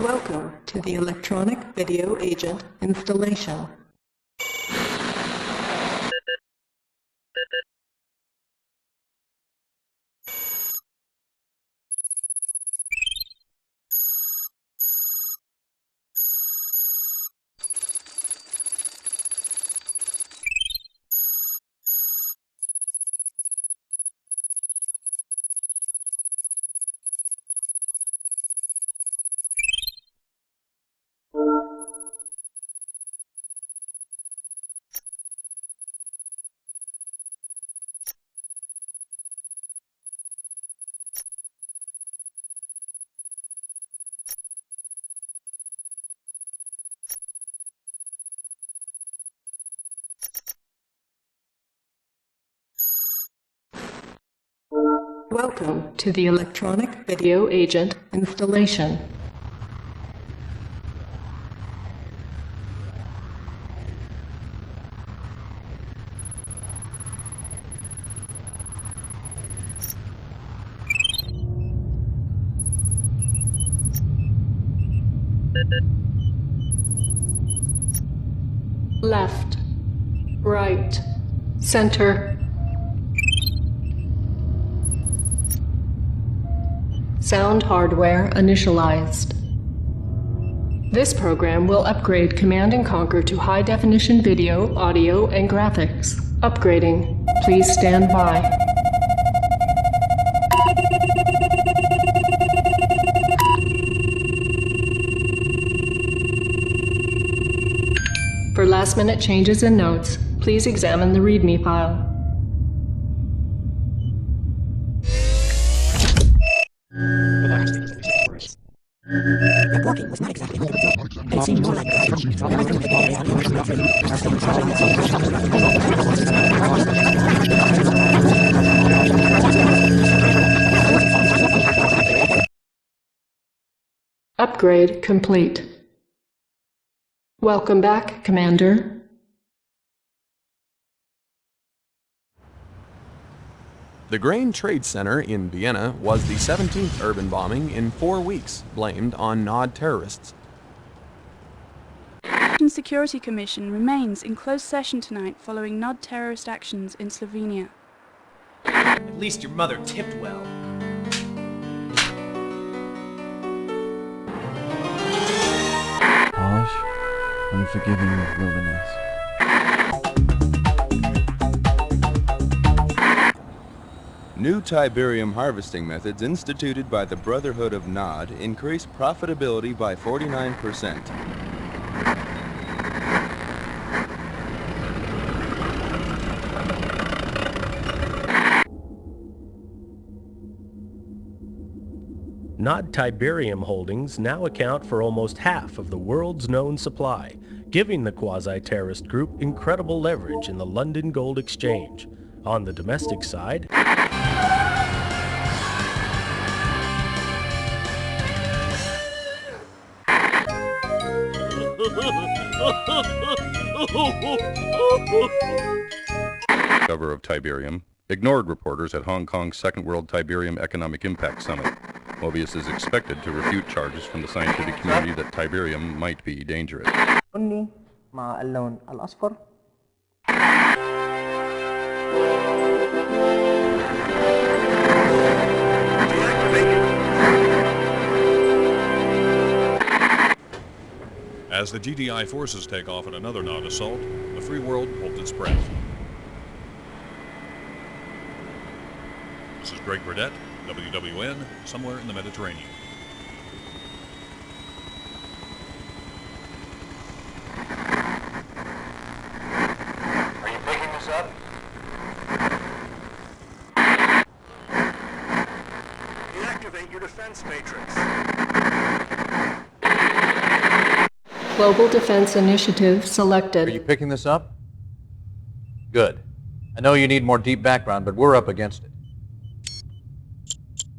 Welcome to the Electronic Video Agent installation. Welcome to the Electronic Video Agent installation. Left, right, center. Sound hardware initialized. This program will upgrade Command & Conquer to high-definition video, audio, and graphics. Upgrading. Please stand by. For last-minute changes and notes, please examine the README file. The walking was not exactly it seemed more like Upgrade complete. Welcome back, Commander. The Grain Trade Center in Vienna was the 17th urban bombing in 4 weeks, blamed on NOD terrorists. The Security Commission remains in closed session tonight following NOD terrorist actions in Slovenia. At least your mother tipped well. Polish, unforgiving wilderness. New Tiberium harvesting methods instituted by the Brotherhood of Nod increase profitability by 49%. Nod Tiberium holdings now account for almost half of the world's known supply, giving the quasi-terrorist group incredible leverage in the London Gold Exchange. On the domestic side, Cover of Tiberium ignored reporters at Hong Kong's Second World Tiberium Economic Impact Summit. Mobius is expected to refute charges from the scientific community that Tiberium might be dangerous. مع اللون الأصفر. As the GDI forces take off in another NOD assault, the free world holds its breath. This is Greg Burdett, WWN, somewhere in the Mediterranean. Are you picking this up? Deactivate your defense matrix. Global Defense Initiative selected. Are you picking this up? Good. I know you need more deep background, but we're up against it.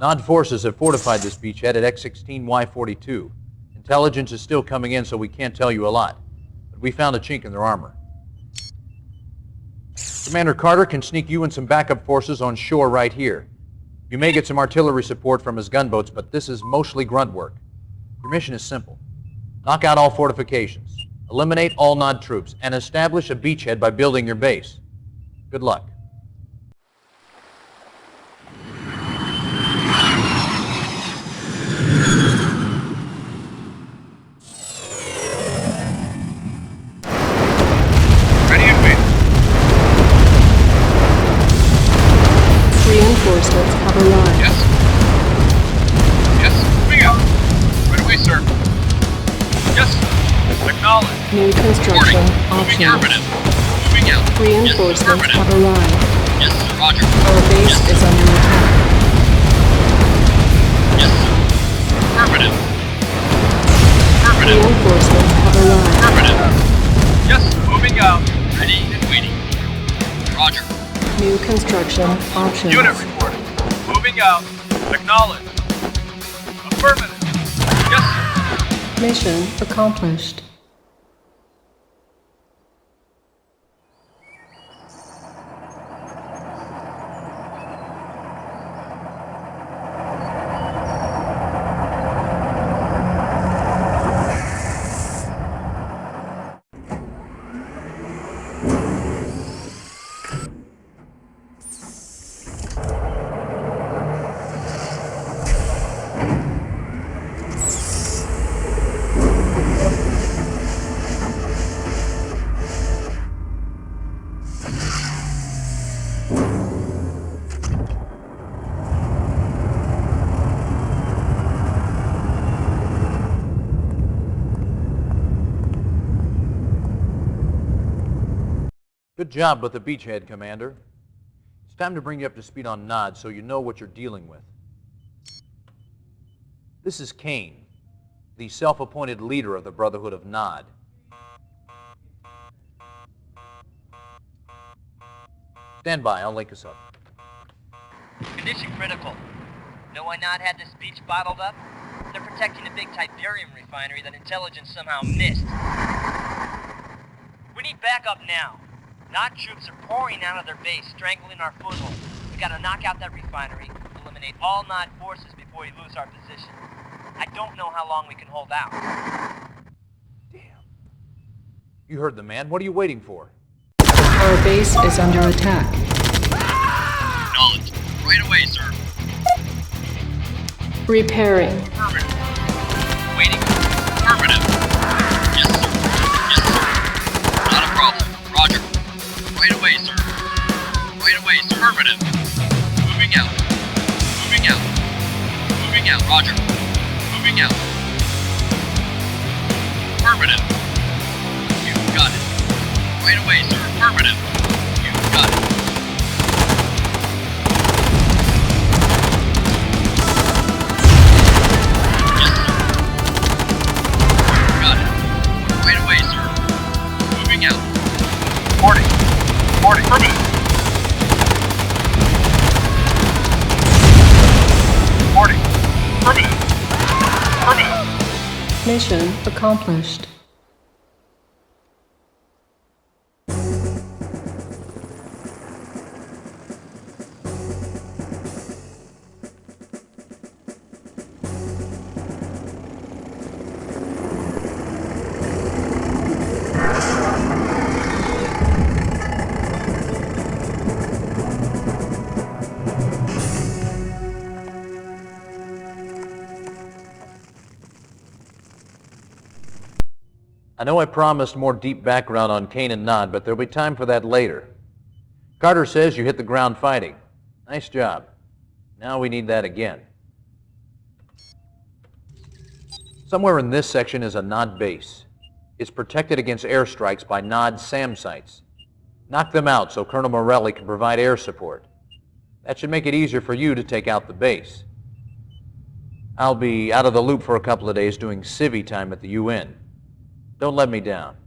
NOD forces have fortified this beachhead at X-16Y42. Intelligence is still coming in, so we can't tell you a lot. But we found a chink in their armor. Commander Carter can sneak you and some backup forces on shore right here. You may get some artillery support from his gunboats, but this is mostly grunt work. Your mission is simple. Knock out all fortifications, eliminate all Nod troops, and establish a beachhead by building your base. Good luck. Reinforcements have arrived. Yes. Yes, moving out. Right away, sir. Yes, acknowledge. New construction Moving options. affirmative. Moving out. Reinforcements Yes, have arrived. Yes, sir, roger. Our base Yes, is under attack. yes, sir. Affirmative. Affirmative. Reinforcements have arrived. Affirmative. Yes, moving out. Ready and waiting. Roger. New construction options. Unit reporting. Moving out. Acknowledge. Affirmative. Yes, sir. Mission accomplished. Good job with the beachhead, Commander. It's time to bring you up to speed on Nod so you know what you're dealing with. This is Kane, the self-appointed leader of the Brotherhood of Nod. Stand by, I'll link us up. Condition critical. Know why Nod had this beach bottled up? They're protecting a big Tiberium refinery that intelligence somehow missed. We need backup now. Nod troops are pouring out of their base, strangling our foothold. We gotta knock out that refinery, eliminate all Nod forces before we lose our position. I don't know how long we can hold out. Damn. You heard the man. What are you waiting for? Our base is under attack. Acknowledge. Right away, sir. Repairing. Affirmative. Waiting. Affirmative. Yes, sir. Yes, sir. Not a problem. Roger. Right away, sir. Right away, sir. Affirmative. Moving out. Moving out. Moving out. Roger. Moving out. Affirmative. You got it. Right away, sir. Affirmative. You got it. Yes, sir. You got it. Right away, sir. Moving out. 40. Affirmative. 40. Affirmative. Affirmative. Mission accomplished. I know I promised more deep background on Kane and Nod, but there'll be time for that later. Carter says you hit the ground fighting. Nice job. Now we need that again. Somewhere in this section is a Nod base. It's protected against airstrikes by Nod SAM sites. Knock them out so Colonel Morelli can provide air support. That should make it easier for you to take out the base. I'll be out of the loop for a couple of days doing civvy time at the UN. Don't let me down.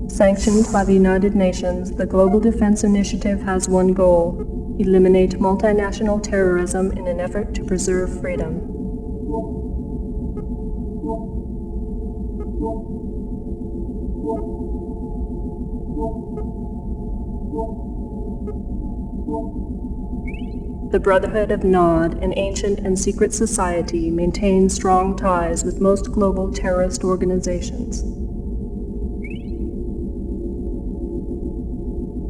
Sanctioned by the United Nations, the Global Defense Initiative has one goal: eliminate multinational terrorism in an effort to preserve freedom. The Brotherhood of Nod, an ancient and secret society, maintains strong ties with most global terrorist organizations.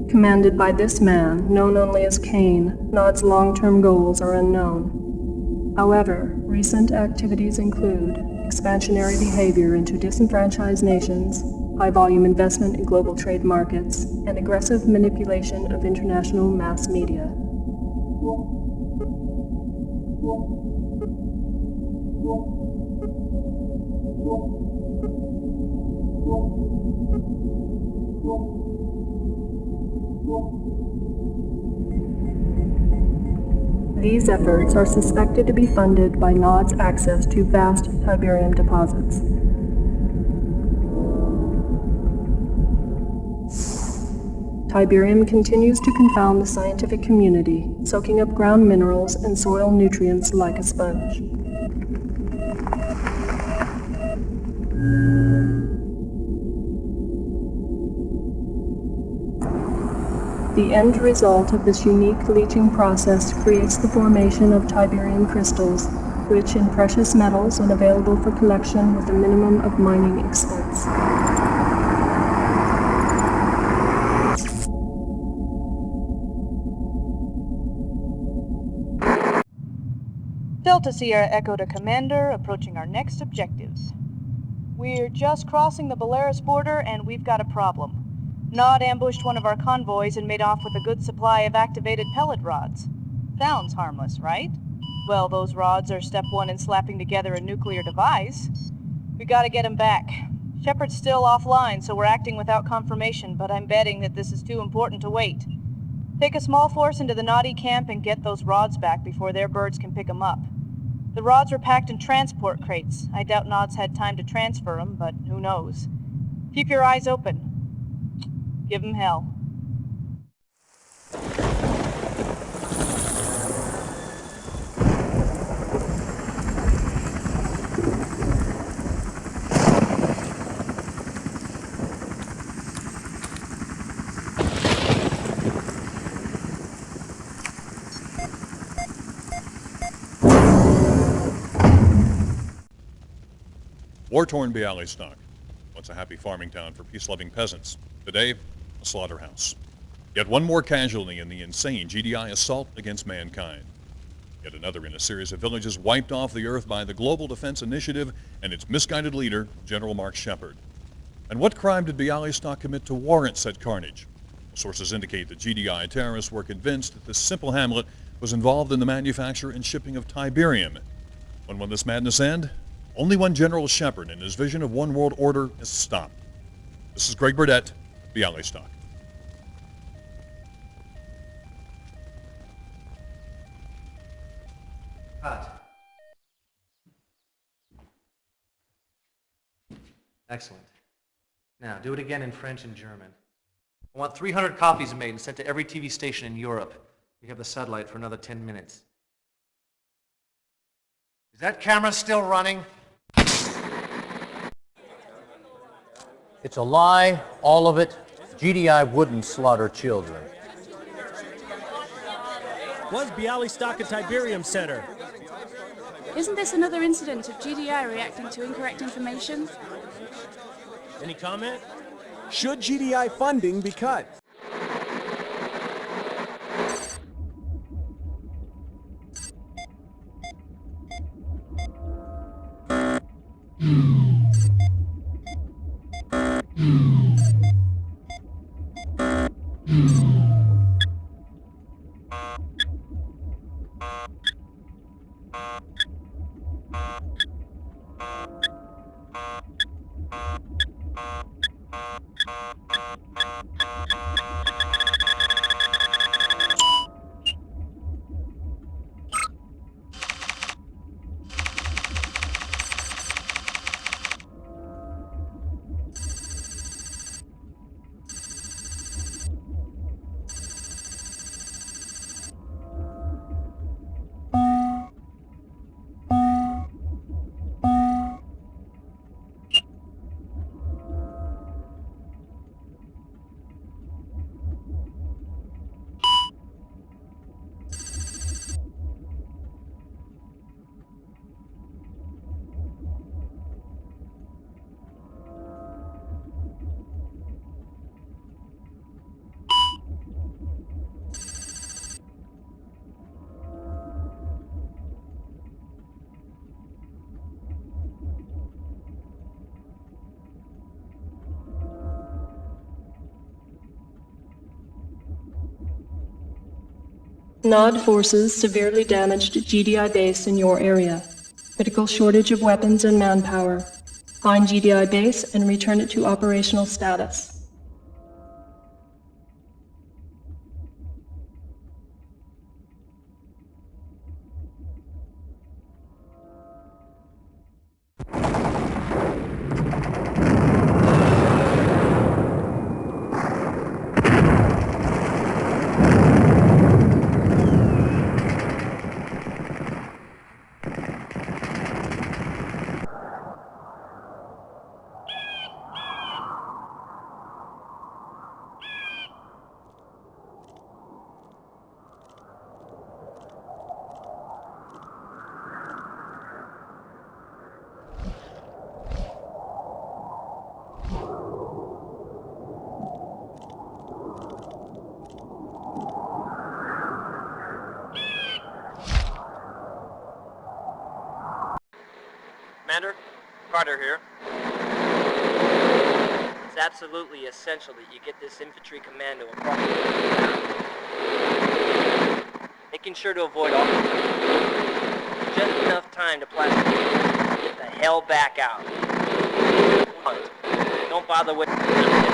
Commanded by this man, known only as Kane, Nod's long-term goals are unknown. However, recent activities include expansionary behavior into disenfranchised nations, high-volume investment in global trade markets, and aggressive manipulation of international mass media. These efforts are suspected to be funded by Nod's access to vast Tiberium deposits. Tiberium continues to confound the scientific community, soaking up ground minerals and soil nutrients like a sponge. The end result of this unique leaching process creates the formation of Tiberium crystals, rich in precious metals and available for collection with a minimum of mining expense. Delta Sierra Echo to Commander, approaching our next objective. We're just crossing the Belarus border and we've got a problem. Nod ambushed one of our convoys and made off with a good supply of activated pellet rods. Sounds harmless, right? Well, those rods are step one in slapping together a nuclear device. We gotta get him back. Shepard's still offline, so we're acting without confirmation, but I'm betting that this is too important to wait. Take a small force into the Noddy camp and get those rods back before their birds can pick them up. The rods were packed in transport crates. I doubt Nod's had time to transfer them, but who knows. Keep your eyes open. Give him hell. War-torn Bialystok, once a happy farming town for peace-loving peasants. Today, a slaughterhouse. Yet one more casualty in the insane GDI assault against mankind. Yet another in a series of villages wiped off the earth by the Global Defense Initiative and its misguided leader, General Mark Shepard. And what crime did Bialystok commit to warrant said carnage? Sources indicate that GDI terrorists were convinced that this simple hamlet was involved in the manufacture and shipping of Tiberium. When will this madness end? Only when General Shepard and his vision of one world order is stopped. This is Greg Burdett, Bialystok. Cut. Excellent. Now, do it again in French and German. I want 300 copies made and sent to every TV station in Europe. We have the satellite for another 10 minutes. Is that camera still running? It's a lie, all of it. GDI wouldn't slaughter children. Was Bialystok a Tiberium center? Isn't this another incident of GDI reacting to incorrect information? Any comment? Should GDI funding be cut? Nod forces severely damaged GDI base in your area. Critical shortage of weapons and manpower. Find GDI base and return it to operational status. Commander, Carter here. It's absolutely essential that you get this infantry commando across the ground. Making sure to avoid all just enough time to plastic get the hell back out. Don't bother with anything else.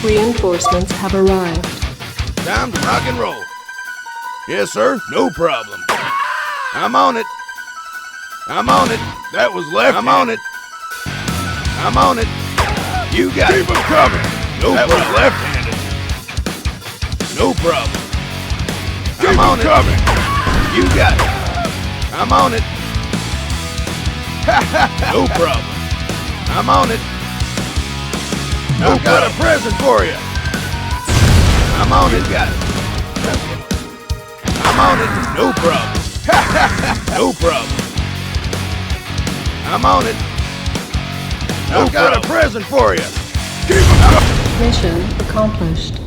Reinforcements have arrived. Time to rock and roll. Yes, sir, no problem. I'm on it. I'm on it. That was left. I'm on it. I'm on it. You got it. Keep them coming. No that problem. Was left-handed. No problem. I'm on it. Coming. You got it. I'm on it. No problem. I'm on it. I've got a present for you. I'm on it. Got it. I'm on it. No problem. No problem. I'm on it. I've got a present for you. Keep them coming. Mission accomplished.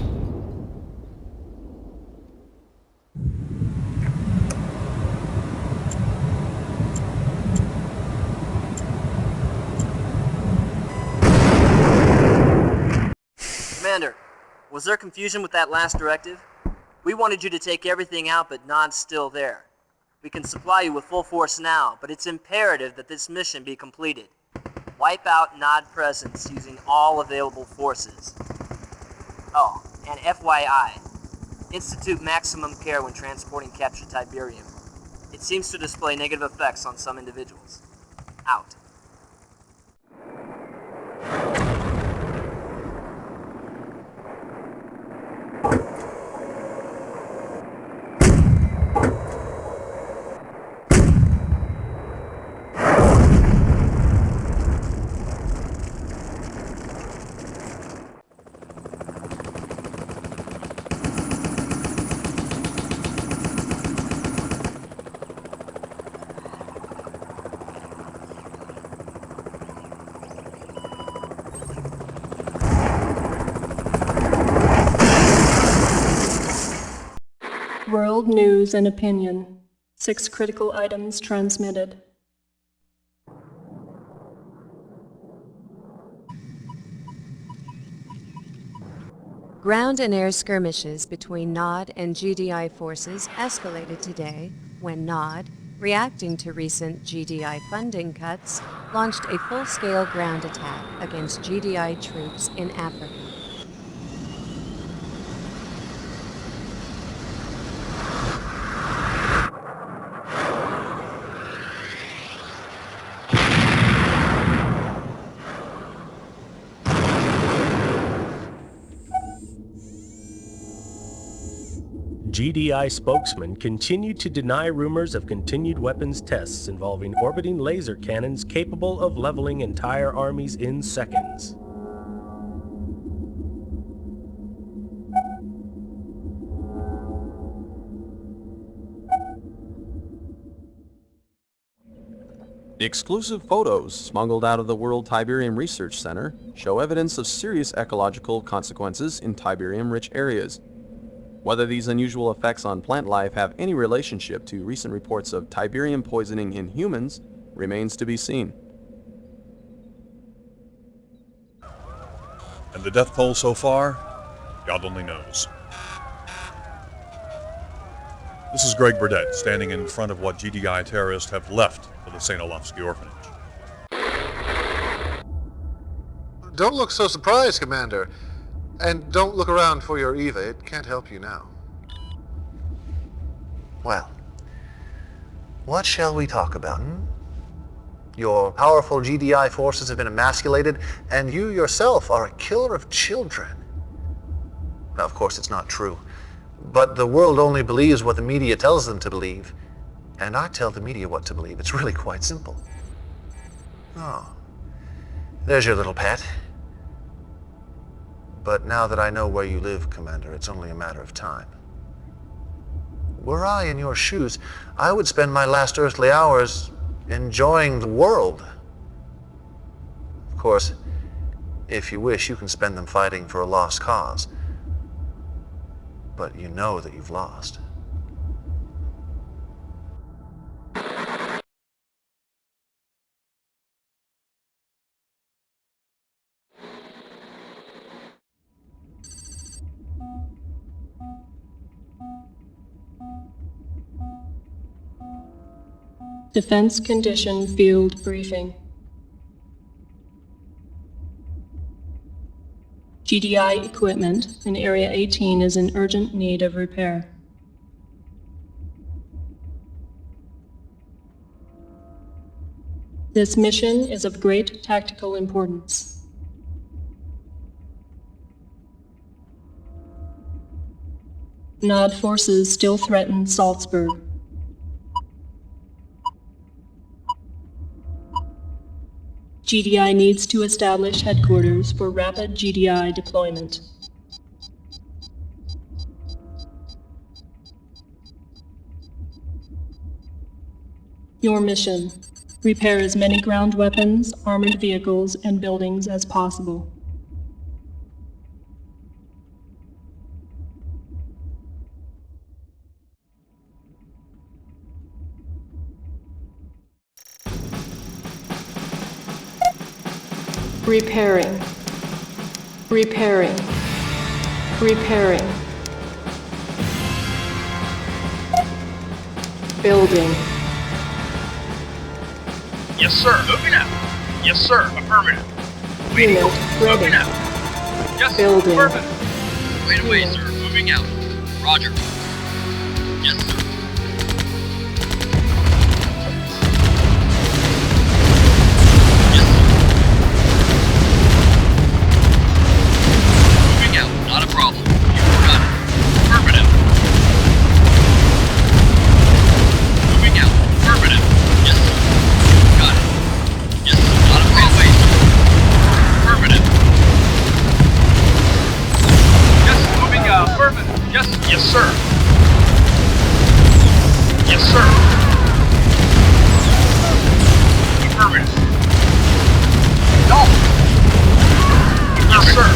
Commander, was there confusion with that last directive? We wanted you to take everything out, but Nod's still there. We can supply you with full force now, but it's imperative that this mission be completed. Wipe out Nod presence using all available forces. Oh, and FYI, institute maximum care when transporting captured Tiberium. It seems to display negative effects on some individuals. Out. World news and opinion. 6 critical items transmitted. Ground and air skirmishes between Nod and GDI forces escalated today when Nod, reacting to recent GDI funding cuts, launched a full-scale ground attack against GDI troops in Africa. GDI spokesman continued to deny rumors of continued weapons tests involving orbiting laser cannons capable of leveling entire armies in seconds. Exclusive photos smuggled out of the World Tiberium Research Center show evidence of serious ecological consequences in Tiberium-rich areas. Whether these unusual effects on plant life have any relationship to recent reports of Tiberium poisoning in humans remains to be seen. And the death toll so far? God only knows. This is Greg Burdett, standing in front of what GDI terrorists have left of the St. Olafsky orphanage. Don't look so surprised, Commander. And don't look around for your Eva. It can't help you now. Well, what shall we talk about, Your powerful GDI forces have been emasculated, and you yourself are a killer of children. Now, of course, it's not true. But the world only believes what the media tells them to believe. And I tell the media what to believe. It's really quite simple. Oh, there's your little pet. But now that I know where you live, Commander, it's only a matter of time. Were I in your shoes, I would spend my last earthly hours enjoying the world. Of course, if you wish, you can spend them fighting for a lost cause. But you know that you've lost. Defense Condition Field Briefing. GDI equipment in Area 18 is in urgent need of repair. This mission is of great tactical importance. Nod forces still threaten Salzburg. GDI needs to establish headquarters for rapid GDI deployment. Your mission: repair as many ground weapons, armored vehicles, and buildings as possible. Repairing. Repairing. Repairing. Building. Yes, sir. Moving out. Yes, sir. Affirmative. Waiting. Unit ready. Moving out. Yes, Building. affirmative. Wait away, sir. Moving out. Roger. Yes, sir. Not a problem. You got it. Affirmative. Moving out. Affirmative. Yes, sir. Got it. Yes, sir. Not a problem. Affirmative. Yes, moving out. Affirmative. Yes, yes, sir. Yes, sir. Affirmative. No. Yes, sir.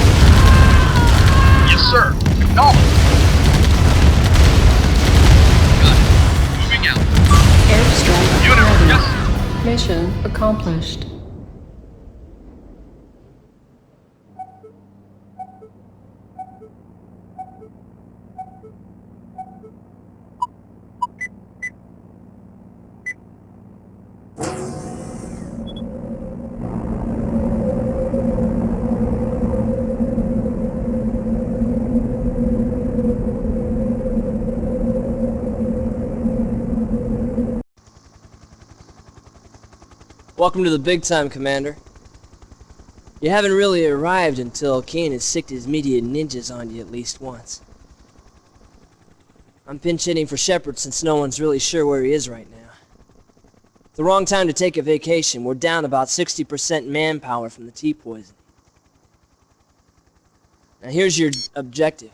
Yes, sir. No. Got it. Moving out. Airstrike Unit, ready. yes. Mission accomplished. Welcome to the big time, Commander. You haven't really arrived until Kane has sicked his media ninjas on you at least once. I'm pinch hitting for Shepard since no one's really sure where he is right now. It's the wrong time to take a vacation. We're down about 60% manpower from the T-poison. Now here's your objective.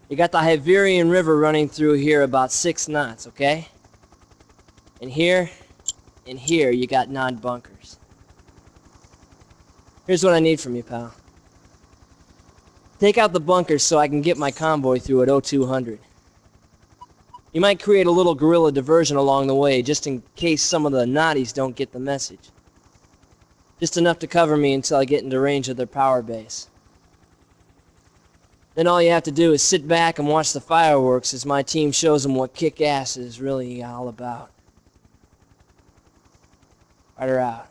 You got the Tiberian River running through here about 6 knots, okay? And here, and here you got Nod bunkers. Here's what I need from you, pal. Take out the bunkers so I can get my convoy through at 0200. You might create a little guerrilla diversion along the way, just in case some of the Noddies don't get the message. Just enough to cover me until I get into range of their power base. Then all you have to do is sit back and watch the fireworks as my team shows them what kick-ass is really all about. Rider out.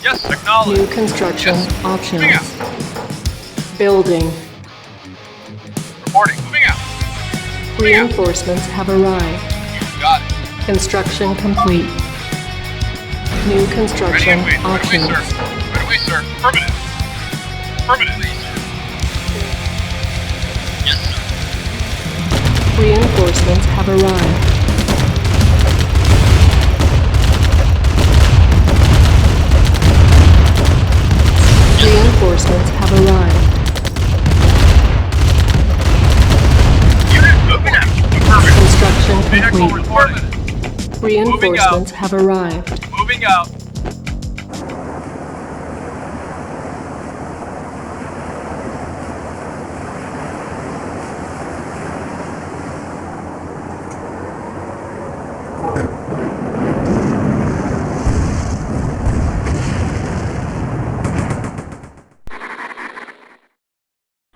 Yes, acknowledge. New construction Yes. options. Moving out. Building. Reporting. Moving out. Reinforcements have arrived. Got it. Construction complete. New Ready construction and wait. Right away, options. sir. Right away, sir. Affirmative. Affirmative, please. Yes, sir. Reinforcements have arrived. Reinforcements have arrived. Unit moving out. Affirmative. Construction Vehicle complete. reported. Reinforcements have arrived. Moving out.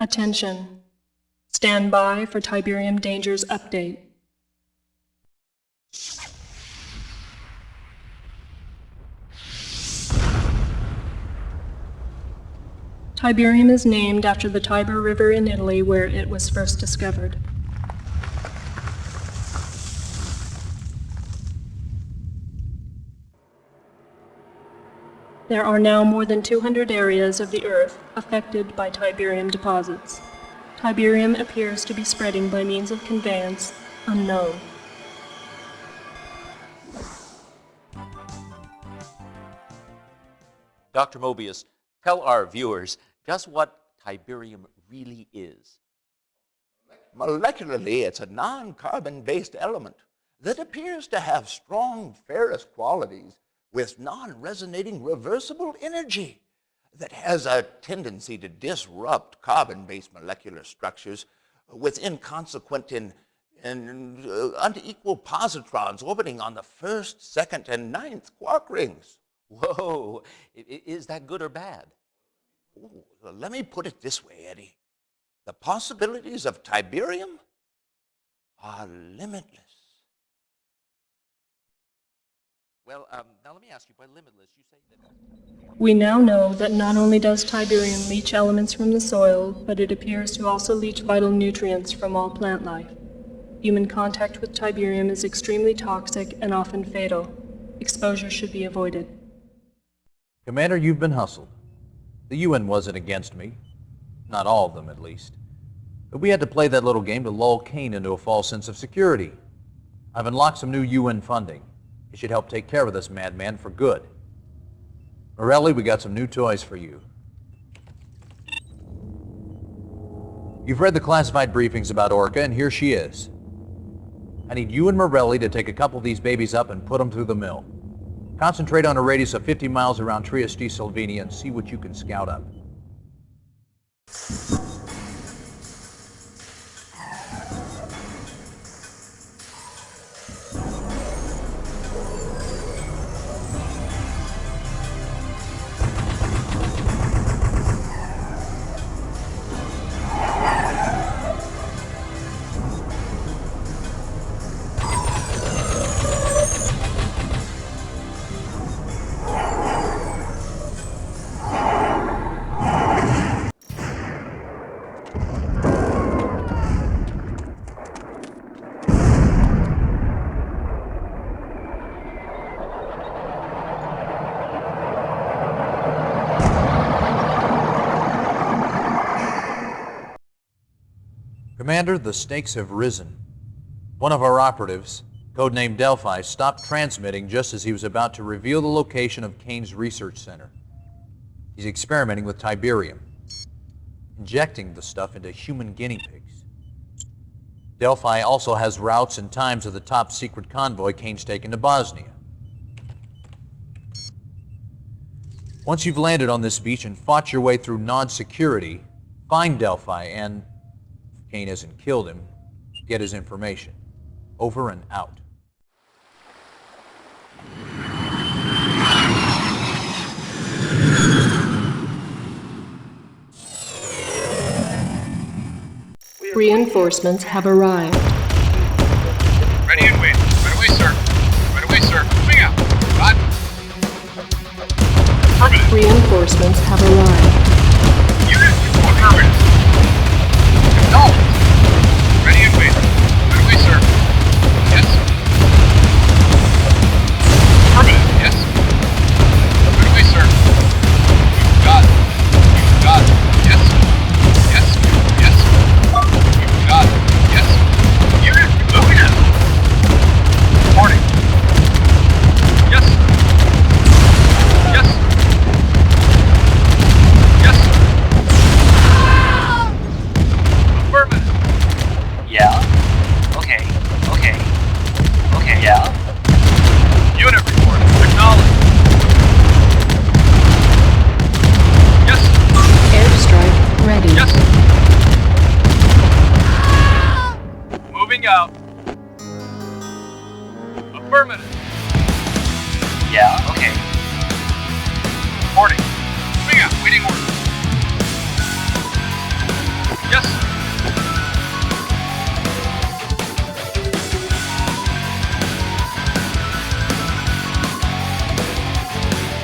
Attention. Stand by for Tiberium Dangers update. Tiberium is named after the Tiber River in Italy where it was first discovered. There are now more than 200 areas of the Earth affected by Tiberium deposits. Tiberium appears to be spreading by means of conveyance unknown. Dr. Mobius, tell our viewers just what Tiberium really is. Molecularly, it's a non-carbon-based element that appears to have strong ferrous qualities with non-resonating reversible energy that has a tendency to disrupt carbon-based molecular structures with inconsequent and unequal positrons orbiting on the first, second, and ninth quark rings. Whoa, is that good or bad? Ooh, let me put it this way, Eddie. The possibilities of Tiberium are limitless. Well, now let me ask you, by limitless, you say that... We now know that not only does Tiberium leach elements from the soil, but it appears to also leach vital nutrients from all plant life. Human contact with Tiberium is extremely toxic and often fatal. Exposure should be avoided. Commander, you've been hustled. The UN wasn't against me. Not all of them, at least. But we had to play that little game to lull Kane into a false sense of security. I've unlocked some new UN funding. It should help take care of this madman for good. Morelli, we got some new toys for you. You've read the classified briefings about Orca, and here she is. I need you and Morelli to take a couple of these babies up and put them through the mill. Concentrate on a radius of 50 miles around Trieste, Slovenia, and see what you can scout up. Commander, the stakes have risen. One of our operatives, codenamed Delphi, stopped transmitting just as he was about to reveal the location of Kane's research center. He's experimenting with Tiberium, injecting the stuff into human guinea pigs. Delphi also has routes and times of the top secret convoy Kane's taken to Bosnia. Once you've landed on this beach and fought your way through Nod security, find Delphi and, if Kane hasn't killed him, get his information. Over and out. Reinforcements have arrived. Ready and wait. Right away, sir. Right away, sir. Moving out. Got. Affirmative. Reinforcements have arrived. Unit affirmative. Acknowledged. Ready and wait. Right away, sir. Yes. Affirmative. Yes. Right away, sir. You've got it. You've got it. Yes. Yes. Yes. You've got it. Yes. Unit moving out. Reporting. Yes. Yes. Yes. Affirmative. Yeah? Okay. Okay. Okay. Yeah? Unit report. Acknowledged. Yes. Airstrike ready. Yes. Moving out. Affirmative. Yeah? Okay. Reporting. Moving out. Waiting order. Yes.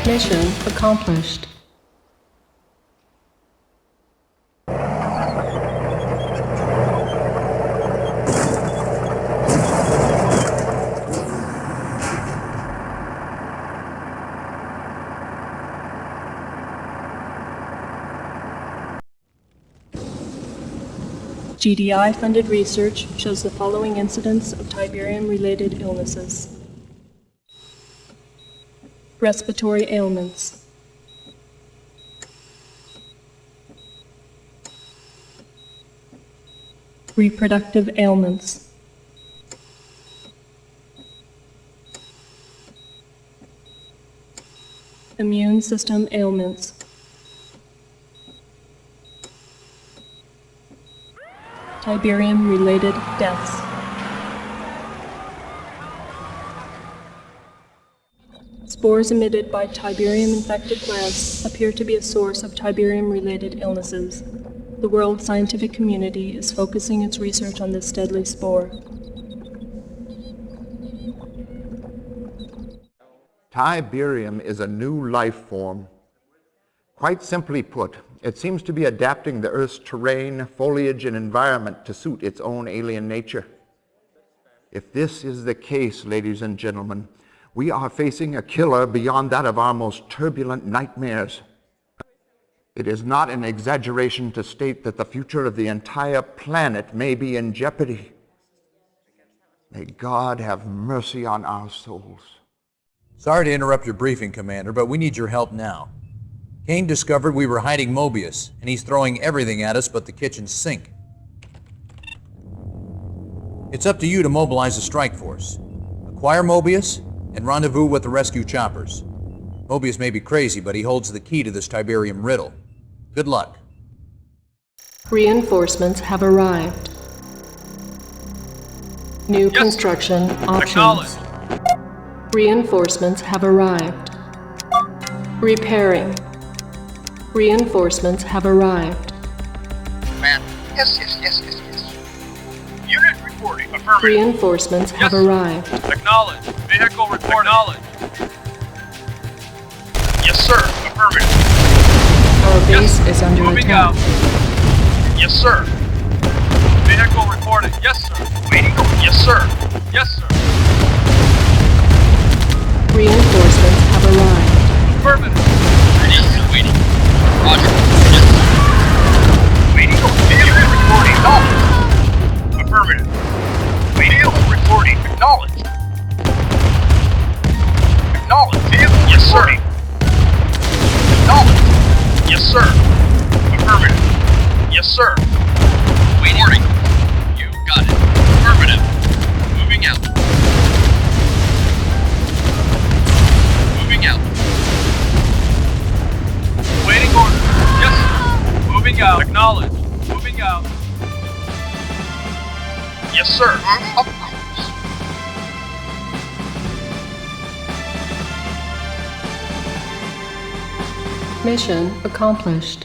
Mission accomplished. GDI-funded research shows the following incidents of Tiberium-related illnesses. Respiratory ailments. Reproductive ailments. Immune system ailments. Tiberium-related deaths. Spores emitted by Tiberium-infected plants appear to be a source of Tiberium-related illnesses. The world scientific community is focusing its research on this deadly spore. Tiberium is a new life form. Quite simply put, it seems to be adapting the Earth's terrain, foliage, and environment to suit its own alien nature. If this is the case, ladies and gentlemen, we are facing a killer beyond that of our most turbulent nightmares. It is not an exaggeration to state that the future of the entire planet may be in jeopardy. May God have mercy on our souls. Sorry to interrupt your briefing, Commander, but we need your help now. Kane discovered we were hiding Mobius, and he's throwing everything at us but the kitchen sink. It's up to you to mobilize the strike force. Acquire Mobius, and rendezvous with the rescue choppers. Mobius may be crazy, but he holds the key to this Tiberium riddle. Good luck. Reinforcements have arrived. New construction options. Reinforcements have arrived. Repairing. Reinforcements have arrived. Man. Yes. Unit reporting. Affirmative. Reinforcements have arrived. Acknowledge. Vehicle report. Acknowledge. Yes, sir. Affirmative. Our base is under Moving attack. out. Yes, sir. Vehicle reporting. Yes, sir. Waiting. Yes, sir. Yes, sir. Reinforcements have arrived. Affirmative. Ready and waiting. Roger. Yes, sir. Waiting. Vehicle reporting. Acknowledged. Affirmative. Vehicle reporting. Acknowledged. Acknowledged. Vehicle yes, sir. Acknowledged. Yes, sir. Affirmative. Yes, sir. Yes, sir. Of course. Mission accomplished.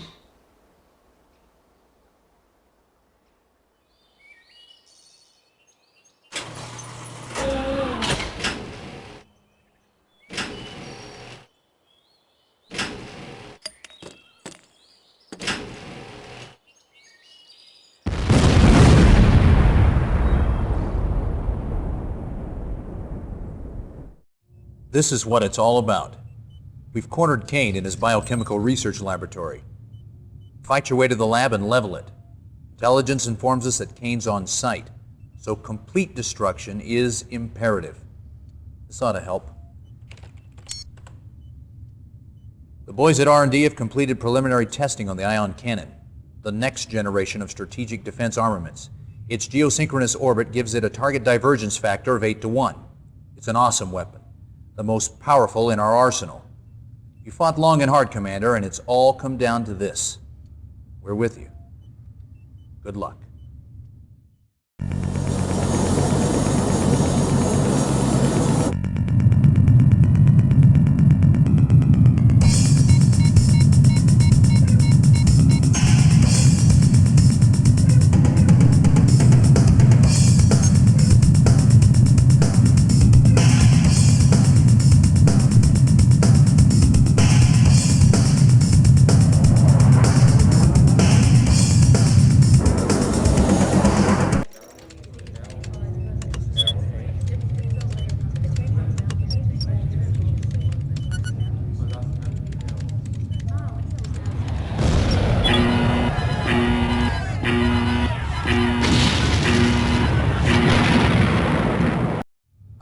This is what it's all about. We've cornered Kane in his biochemical research laboratory. Fight your way to the lab and level it. Intelligence informs us that Kane's on site, so complete destruction is imperative. This ought to help. The boys at R&D have completed preliminary testing on the ion cannon, the next generation of strategic defense armaments. Its geosynchronous orbit gives it a target divergence factor of 8-to-1. It's an awesome weapon, the most powerful in our arsenal. You fought long and hard, Commander, and it's all come down to this. We're with you. Good luck.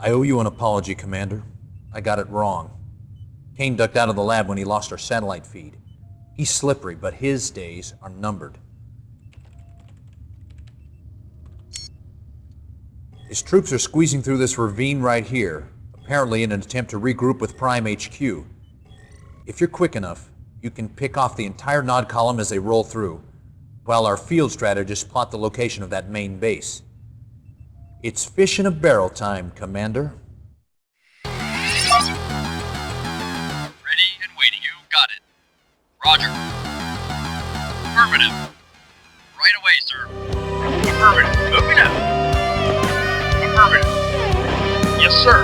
I owe you an apology, Commander. I got it wrong. Kane ducked out of the lab when he lost our satellite feed. He's slippery, but his days are numbered. His troops are squeezing through this ravine right here, apparently in an attempt to regroup with Prime HQ. If you're quick enough, you can pick off the entire Nod column as they roll through, while our field strategists plot the location of that main base. It's fish in a barrel time, Commander. Ready and waiting. You got it. Roger. Affirmative. Right away, sir. Affirmative. Moving out. Affirmative. Yes, sir.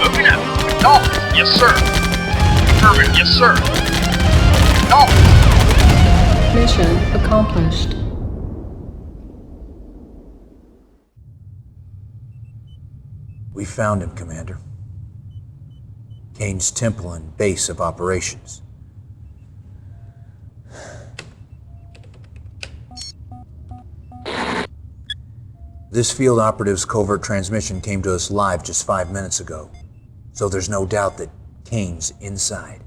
Moving out. Acknowledged. Yes, sir. Affirmative. Yes, sir. Acknowledged. Mission accomplished. We found him, Commander. Kane's temple and base of operations. This field operative's covert transmission came to us live just 5 minutes ago, so there's no doubt that Kane's inside.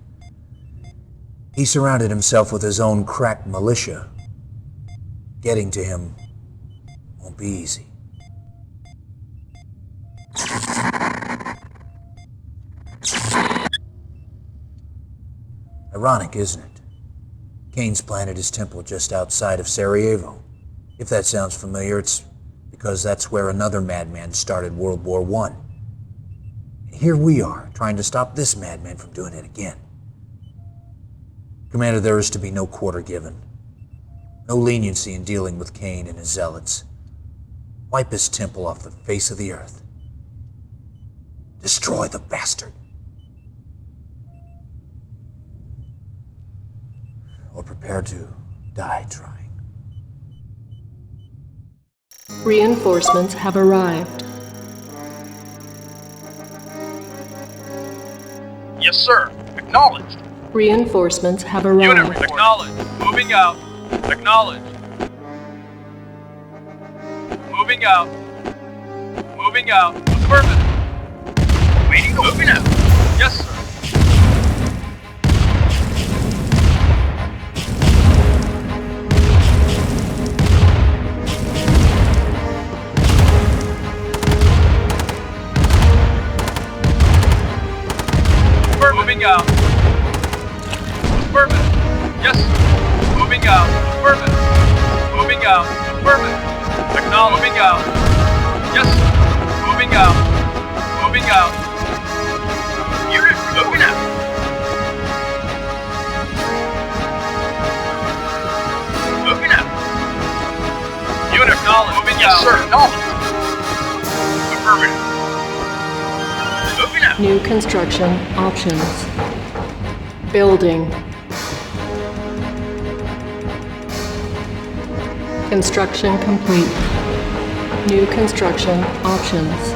He surrounded himself with his own crack militia. Getting to him won't be easy. Ironic, isn't it? Kane's planted his temple just outside of Sarajevo. If that sounds familiar, it's because that's where another madman started World War I. And here we are, trying to stop this madman from doing it again. Commander, there is to be no quarter given. No leniency in dealing with Kane and his zealots. Wipe his temple off the face of the earth. Destroy the bastard. Or prepare to die trying. Reinforcements have arrived. Yes, sir. Acknowledged. Reinforcements have arrived. Unit, acknowledged. Moving out. Acknowledged. Moving out. Moving out. Affirmative. Waiting. Moving out. Yes, sir. Moving out. Affirmative. Yes, sir. Moving out. Affirmative. Moving out. Affirmative. Acknowledge. Moving out. Yes, sir. Moving out. Moving out. Unit moving out. Moving out. Unit acknowledge. Moving out. Yes, sir. Acknowledge. Affirmative. Moving out. New construction options. Building. Construction complete. New construction options.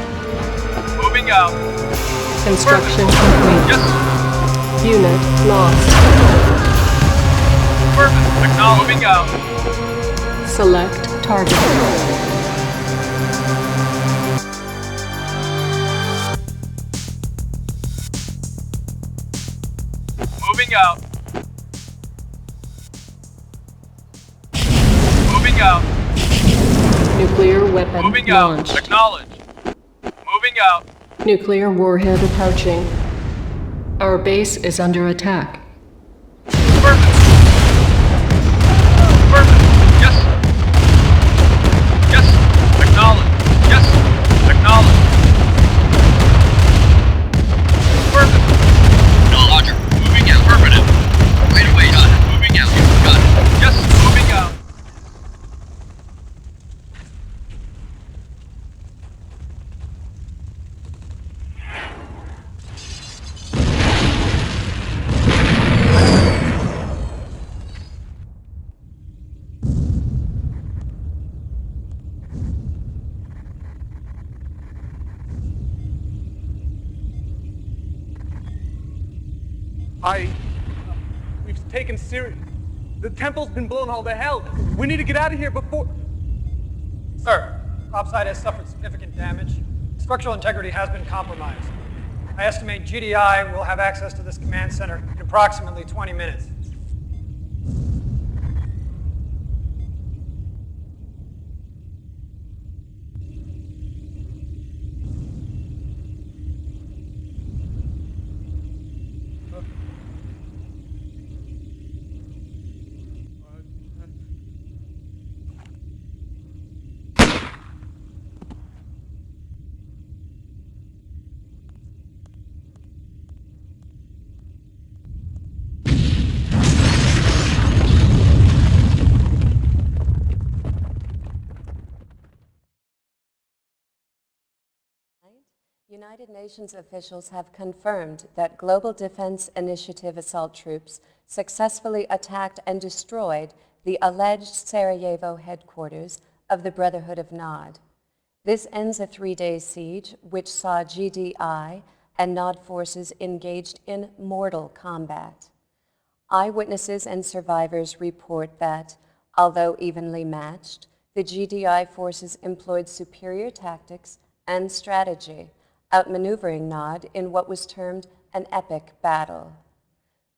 Moving out. Construction complete. Yes. Unit lost. Affirmative. Acknowledge. Moving out. Select target. Moving out. Moving out. Nuclear weapon Moving launched. out. Acknowledge. Moving out. Nuclear warhead approaching. Our base is under attack. Affirmative. Affirmative. Yes, sir. Yes, sir. Acknowledge. Yes, sir. Acknowledge. Affirmative. No, Roger. Moving out. Affirmative. Right away. Got it. Moving out. Got it. Yes, sir. Moving out. We've taken serious. The temple's been blown all to hell. We need to get out of here before... Sir, topside has suffered significant damage. Structural integrity has been compromised. I estimate GDI will have access to this command center in approximately 20 minutes. United Nations officials have confirmed that Global Defense Initiative assault troops successfully attacked and destroyed the alleged Sarajevo headquarters of the Brotherhood of Nod. This ends a 3-day siege, which saw GDI and Nod forces engaged in mortal combat. Eyewitnesses and survivors report that, although evenly matched, the GDI forces employed superior tactics and strategy, outmaneuvering Nod in what was termed an epic battle.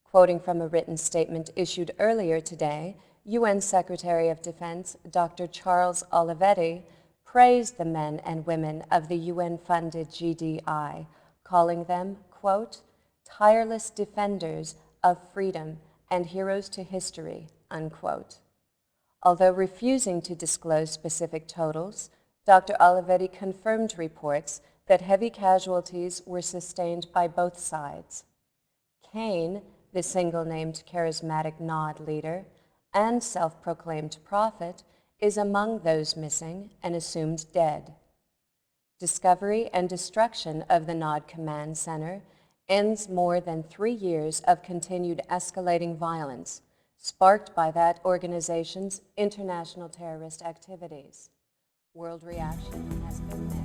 Quoting from a written statement issued earlier today, UN Secretary of Defense Dr. Charles Olivetti praised the men and women of the UN-funded GDI, calling them, quote, tireless defenders of freedom and heroes to history, unquote. Although refusing to disclose specific totals, Dr. Olivetti confirmed reports that heavy casualties were sustained by both sides. Kane, the single-named charismatic Nod leader and self-proclaimed prophet, is among those missing and assumed dead. Discovery and destruction of the Nod Command Center ends more than 3 years of continued escalating violence, sparked by that organization's international terrorist activities. World reaction has been mixed.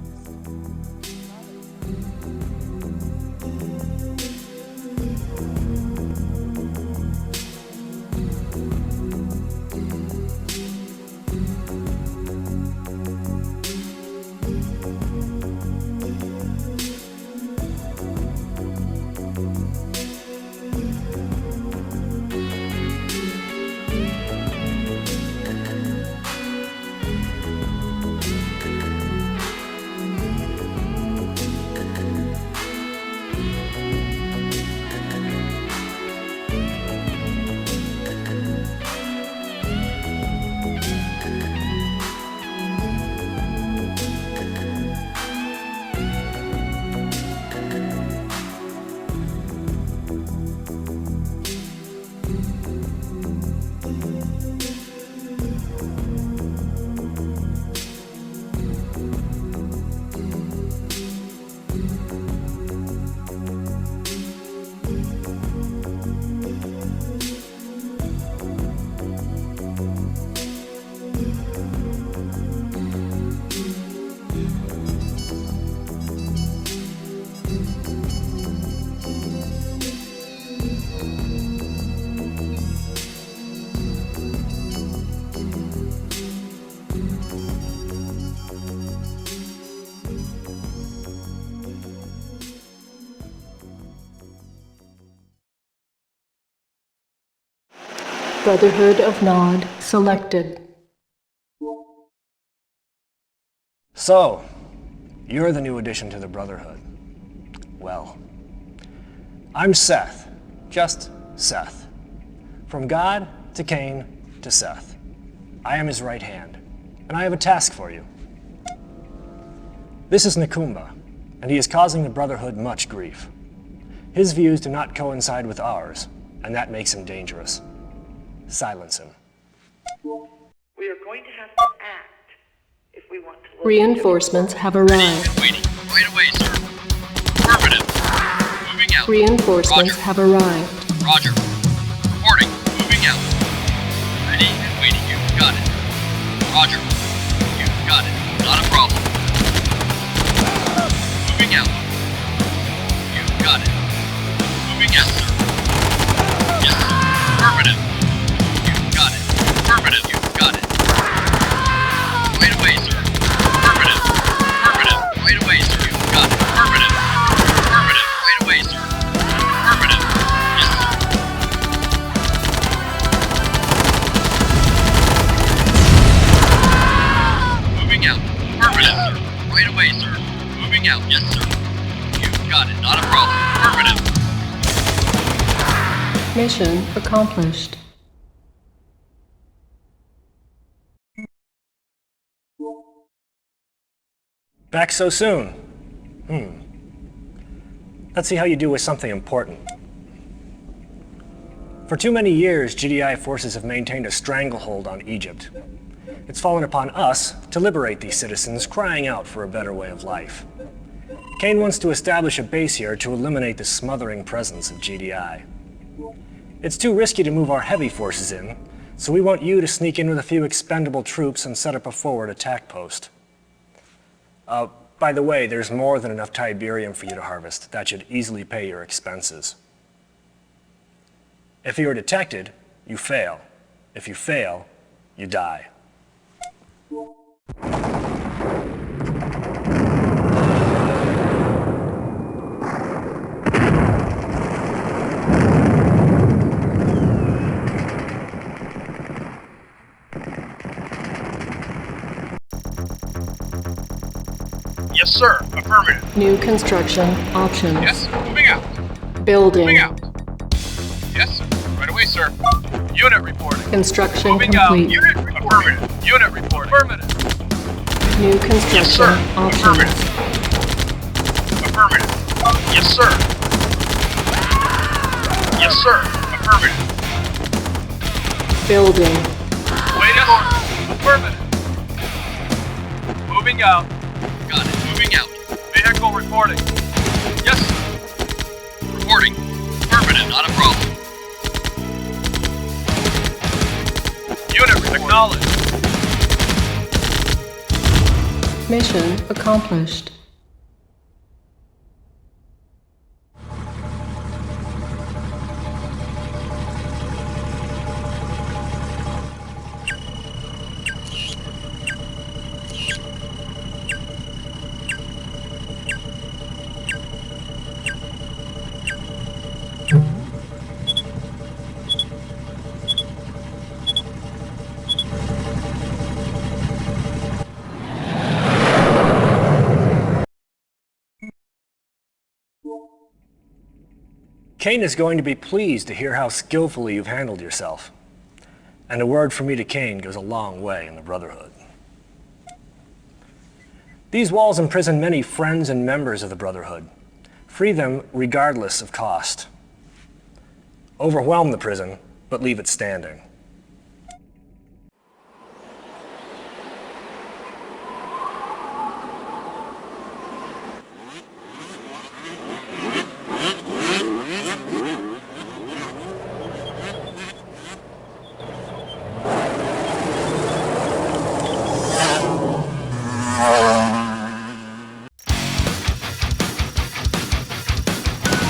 Brotherhood of Nod selected. So, you're the new addition to the Brotherhood. Well, I'm Seth. Just Seth. From God to Kane to Seth. I am his right hand, and I have a task for you. This is Nakumba, and he is causing the Brotherhood much grief. His views do not coincide with ours, and that makes him dangerous. Silence him. We are going to have to act if we want to live. Reinforcements have arrived. Waiting. Right away, sir. Affirmative. Moving out. Reinforcements have arrived. Roger. Reporting. Moving out. Ready and waiting. You've got it. Roger. You've got it. Not a problem. Moving out. You've got it. Moving out, sir. Yes, sir. Affirmative. You've got it. Affirmative. You've got it. Right away, sir. Affirmative. Affirmative. Right away, sir. You've got it. Affirmative. Affirmative. Right away, sir. Affirmative. Yes, sir. Moving out. Affirmative, sir. Right away, sir. Moving out. Yes, sir. You've got it. Not a problem. Affirmative. Mission accomplished. Back so soon? Let's see how you do with something important. For too many years, GDI forces have maintained a stranglehold on Egypt. It's fallen upon us to liberate these citizens crying out for a better way of life. Kane wants to establish a base here to eliminate the smothering presence of GDI. It's too risky to move our heavy forces in, so we want you to sneak in with a few expendable troops and set up a forward attack post. By the way, there's more than enough Tiberium for you to harvest. That should easily pay your expenses. If you are detected, you fail. If you fail, you die. Yes, sir. Affirmative. New construction options. Yes. Moving out. Building. Moving out. Yes. Right away, sir. Unit reporting. Construction Moving complete. out. Unit reporting. Affirmative. Unit reporting. Affirmative. New construction Yes, sir. options. Affirmative. Yes, sir. Yes, sir. Affirmative. Building. Waiting order. Affirmative. Moving out. Got it. Moving out. Vehicle reporting. Yes, sir. Reporting. Affirmative. Not a problem. Unit acknowledged. Mission accomplished. Kane is going to be pleased to hear how skillfully you've handled yourself. And a word from me to Kane goes a long way in the Brotherhood. These walls imprison many friends and members of the Brotherhood. Free them regardless of cost. Overwhelm the prison, but leave it standing.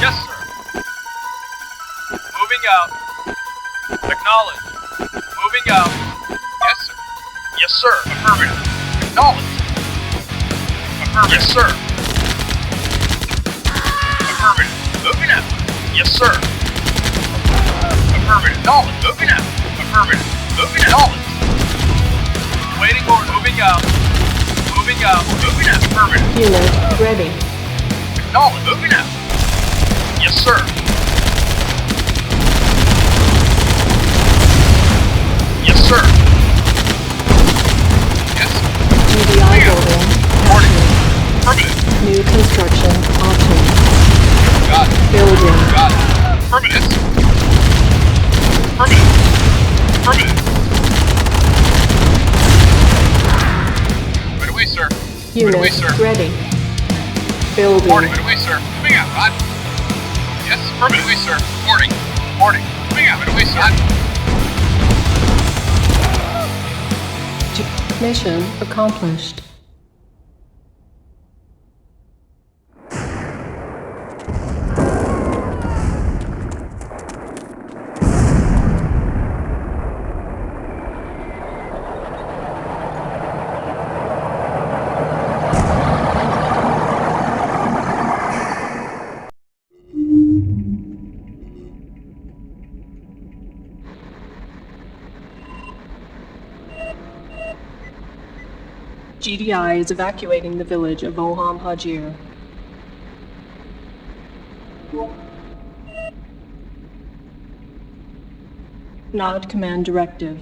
Yes, sir. Moving out. Acknowledged. Moving out. Yes, sir. Yes, sir. Affirmative. Acknowledged. Affirmative. Yes, sir. Affirmative. Moving out. Yes, sir. Affirmative. Acknowledged. Moving out. Affirmative. Moving out. Waiting order. Moving out. Moving out. Moving out. Affirmative. Unit ready. Acknowledge. Moving out. Yes, sir. Yes, sir. Yes. GDI building. Reporting. Affirmative. New construction options. Got it. Building. Got it. Affirmative. Affirmative. Affirmative. Right away, sir. Unit right away, sir. ready. Building. Reporting. Right away, sir. Moving out, Rod. Yes. Right away, sir. Reporting. Reporting. Moving out. Right away, sir. Mission accomplished. GDI is evacuating the village of Oham Hajir. Nod command directive.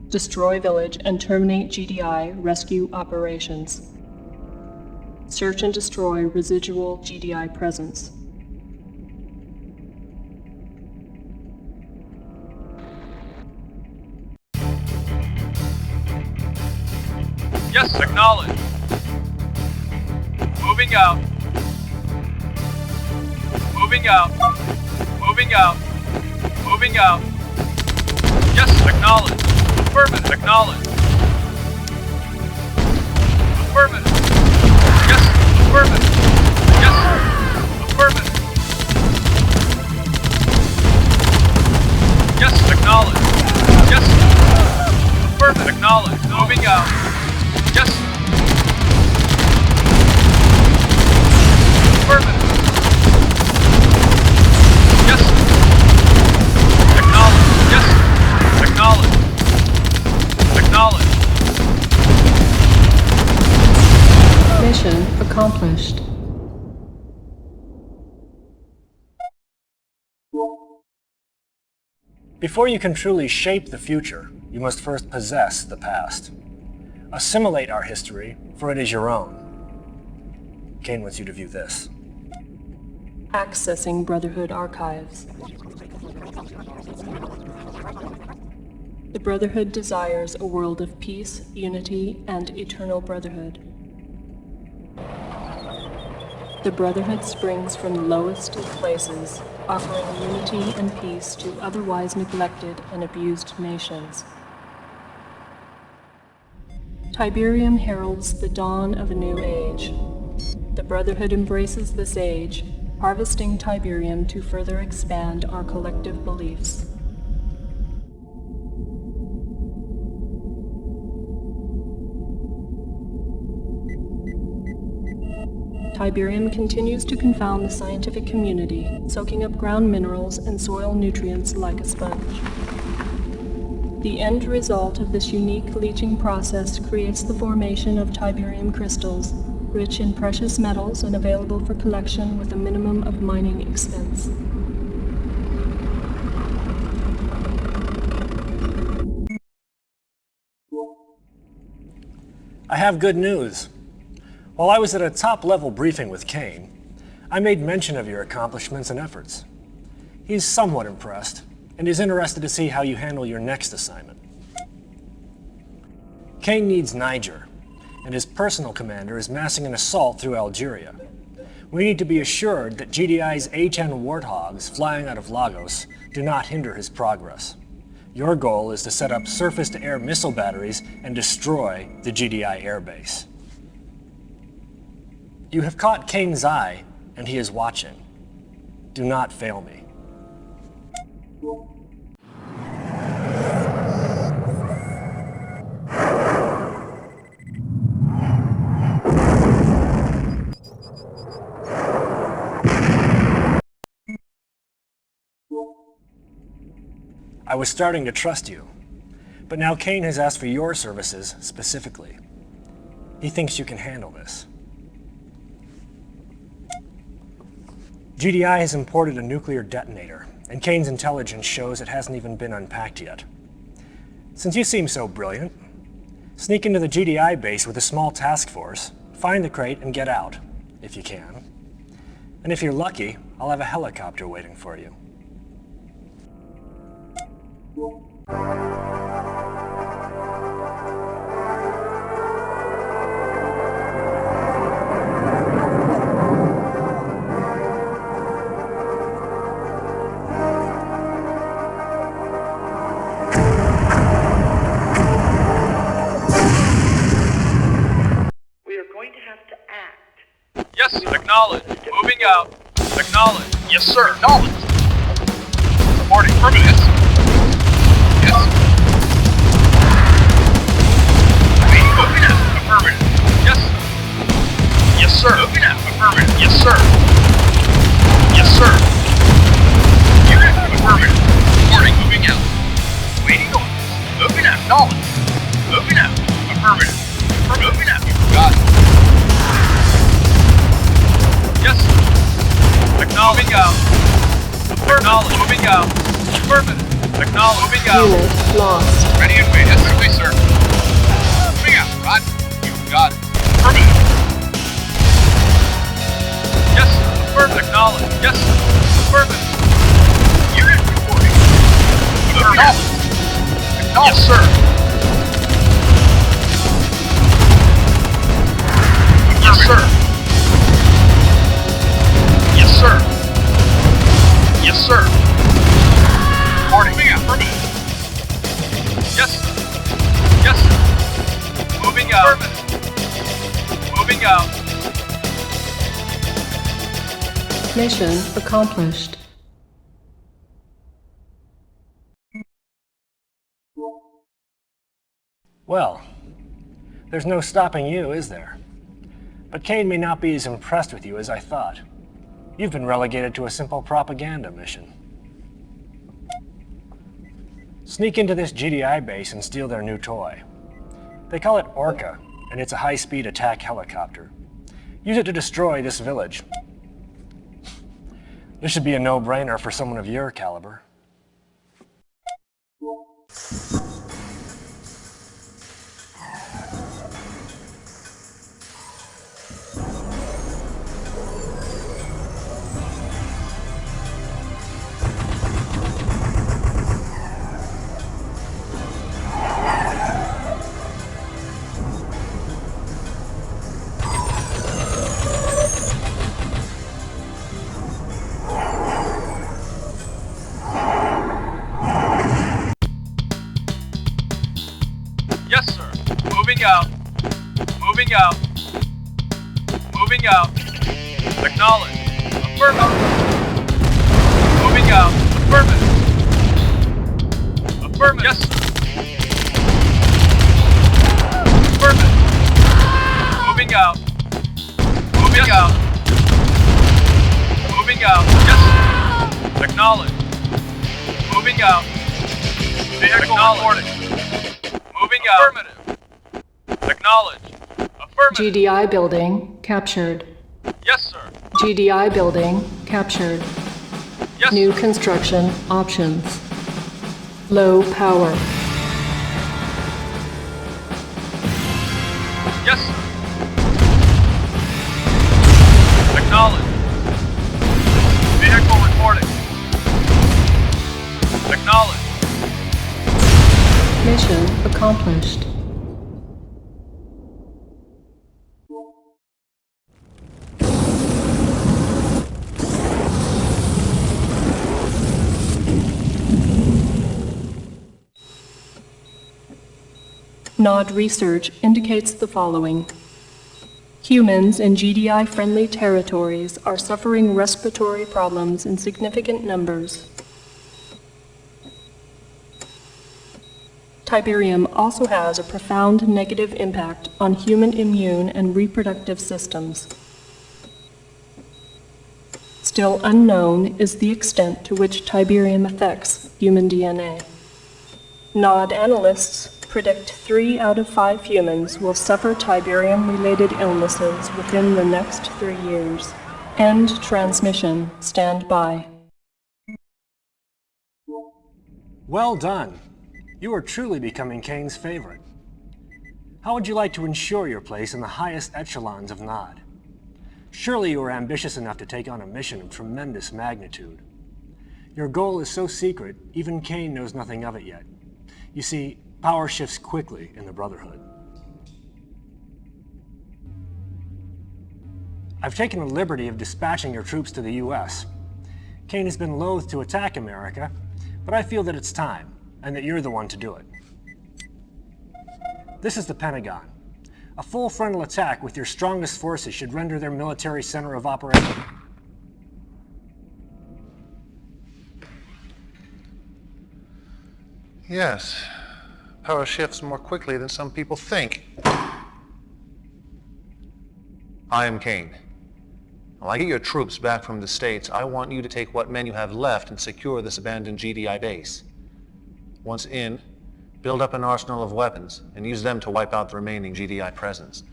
Destroy village and terminate GDI rescue operations. Search and destroy residual GDI presence. Yes, acknowledge. Moving out. Moving out. Moving out. Moving out. Yes, acknowledge. Affirmative, acknowledge. Affirmative. Yes, affirmative. Yes, affirmative. Yes, acknowledge. Yes, affirmative, acknowledge. Moving out. Yes. Affirmative. Yes. Acknowledge. Yes. Acknowledge. Acknowledge. Mission accomplished. Before you can truly shape the future, you must first possess the past. Assimilate our history, for it is your own. Kane wants you to view this. Accessing Brotherhood archives. The Brotherhood desires a world of peace, unity, and eternal brotherhood. The Brotherhood springs from the lowest of places, offering unity and peace to otherwise neglected and abused nations. Tiberium heralds the dawn of a new age. The Brotherhood embraces this age, harvesting Tiberium to further expand our collective beliefs. Tiberium continues to confound the scientific community, soaking up ground minerals and soil nutrients like a sponge. The end result of this unique leaching process creates the formation of Tiberium crystals, rich in precious metals and available for collection with a minimum of mining expense. I have good news. While I was at a top-level briefing with Kane, I made mention of your accomplishments and efforts. He's somewhat impressed, and is interested to see how you handle your next assignment. Kane needs Niger, and his personal commander is massing an assault through Algeria. We need to be assured that GDI's A-10 Warthogs flying out of Lagos do not hinder his progress. Your goal is to set up surface-to-air missile batteries and destroy the GDI airbase. You have caught Kane's eye, and he is watching. Do not fail me. I was starting to trust you, but now Kane has asked for your services specifically. He thinks you can handle this. GDI has imported a nuclear detonator, and Kane's intelligence shows it hasn't even been unpacked yet. Since you seem so brilliant, sneak into the GDI base with a small task force, find the crate, and get out, if you can. And if you're lucky, I'll have a helicopter waiting for you. Yes, acknowledge. Moving out. Acknowledge. Yes, sir. Acknowledge. Reporting. Affirmative. Yes. Moving out. Affirmative. Yes. Yes, sir. Moving out. Affirmative. Yes, sir. Yes, sir. Unit. Affirmative. Reporting. Moving out. Waiting on. Moving out. Acknowledge. Moving out. Affirmative. Moving out. You got it. Yes. Acknowledge. Moving out. Acknowledge. Moving out. Affirmative. Acknowledge. Moving out. Unit lost. Ready and wait. Yes, quickly, sir. Moving out. Rod. You got it. Affirmative. Yes. Affirmative. Acknowledge. Yes. Affirmative. Unit reporting. Acknowledge. Acknowledge. Yes, sir. Yes, sir. Yes, sir. Yes, sir. Reporting. Moving out. Affirmative. Yes. Yes. Moving out. Affirmative. Moving out. Mission accomplished. Well, there's no stopping you, is there? But Kane may not be as impressed with you as I thought. You've been relegated to a simple propaganda mission. Sneak into this GDI base and steal their new toy. They call it Orca, and it's a high-speed attack helicopter. Use it to destroy this village. This should be a no-brainer for someone of your caliber. out. Moving out. Moving out. Acknowledge. Affirmative. Moving out. Affirmative. Affirmative. Yes, sir. Affirmative. Moving out. Moving out. Moving out. Yes, sir. Acknowledge. Moving out. Vehicle reporting. Moving out. Affirmative. Acknowledge. Affirmative. GDI building captured. Yes, sir. GDI building captured. Yes, New sir. construction options. Low power. Yes, sir. Acknowledge. Vehicle reporting. Acknowledge. Mission accomplished. NOD research indicates the following. Humans in GDI-friendly territories are suffering respiratory problems in significant numbers. Tiberium also has a profound negative impact on human immune and reproductive systems. Still unknown is the extent to which Tiberium affects human DNA. NOD analysts predict 3 out of 5 humans will suffer Tiberium-related illnesses within the next 3 years. End transmission. Stand by. Well done. You are truly becoming Kane's favorite. How would you like to ensure your place in the highest echelons of NOD? Surely you are ambitious enough to take on a mission of tremendous magnitude. Your goal is so secret, even Kane knows nothing of it yet. You see, power shifts quickly in the Brotherhood. I've taken the liberty of dispatching your troops to the US. Kane has been loath to attack America, but I feel that it's time, and that you're the one to do it. This is the Pentagon. A full frontal attack with your strongest forces should render their military center of operation. Yes. Power shifts more quickly than some people think. I am Kane. While I get your troops back from the States, I want you to take what men you have left and secure this abandoned GDI base. Once in, build up an arsenal of weapons and use them to wipe out the remaining GDI presence.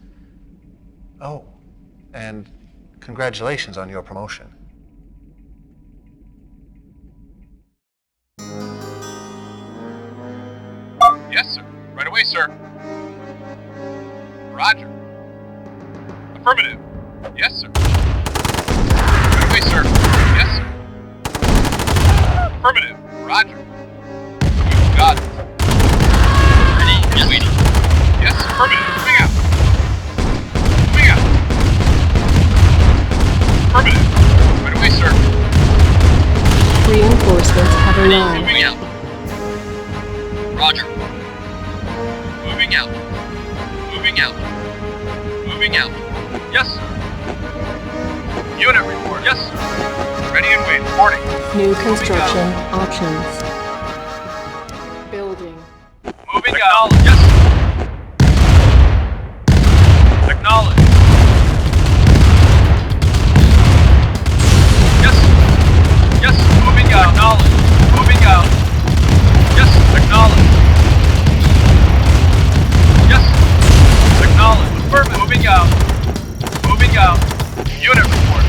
Oh, and congratulations on your promotion. Yes, sir. Right away, sir. Roger. Affirmative. Yes, sir. Right away, sir. Yes, sir. Affirmative. Roger. You got it. Ready and waiting. Yes, affirmative. Moving out. Moving out. Affirmative. Right away, sir. Reinforcements have arrived. Moving out. Roger. Moving out. Moving out. Moving out. Yes, sir. Unit report. Yes, sir. Ready and waiting. Reporting. New construction options. Building. Moving out. Yes, sir. Acknowledge. Yes, sir. Yes, sir. Moving out. Acknowledge. Moving out. Yes, sir. Acknowledge. Yes, sir. Acknowledge. Affirmative. Moving out. Moving out. Unit report.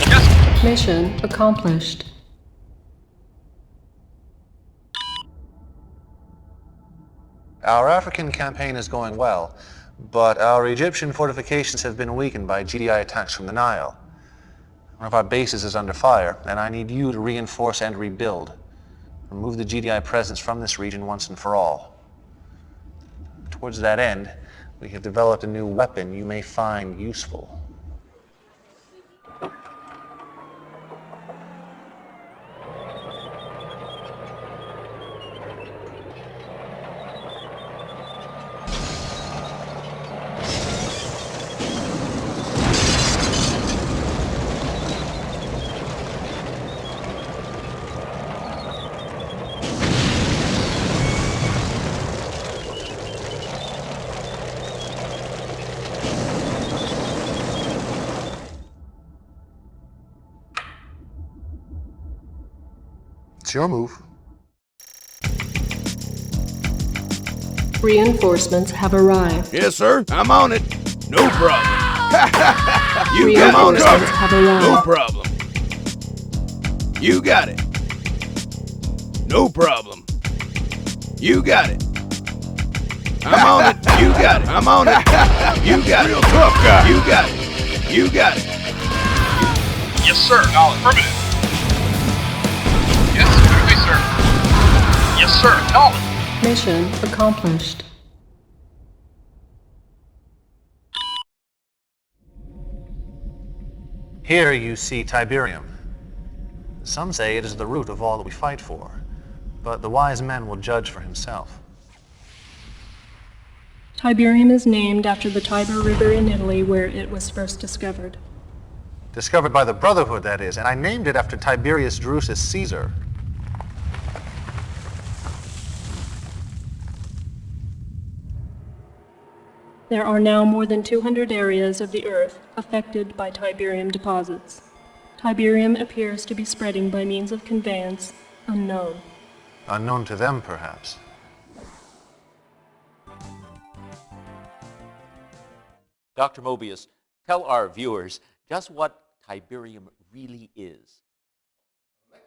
Yes, sir. Mission accomplished. Our African campaign is going well, but our Egyptian fortifications have been weakened by GDI attacks from the Nile. One of our bases is under fire, and I need you to reinforce and rebuild. Remove the GDI presence from this region once and for all. Towards that end, we have developed a new weapon you may find useful. It's your move. Reinforcements have arrived. Yes, sir. I'm on it. No problem. You got it covered. Have arrived. No problem. You got it. No problem. You got it. I'm on it. You got it. I'm on it. You got it. Real tough guy. You got it. You got it. Yes, sir. Affirmative. Yes, clearly, sir. Yes, sir. Acknowledge. Mission accomplished. Here you see Tiberium. Some say it is the root of all that we fight for, but the wise man will judge for himself. Tiberium is named after the Tiber River in Italy where it was first discovered. Discovered by the Brotherhood, that is, and I named it after Tiberius Drusus Caesar. There are now more than 200 areas of the Earth affected by Tiberium deposits. Tiberium appears to be spreading by means of conveyance unknown. Unknown to them, perhaps. Dr. Mobius, tell our viewers just what Tiberium really is.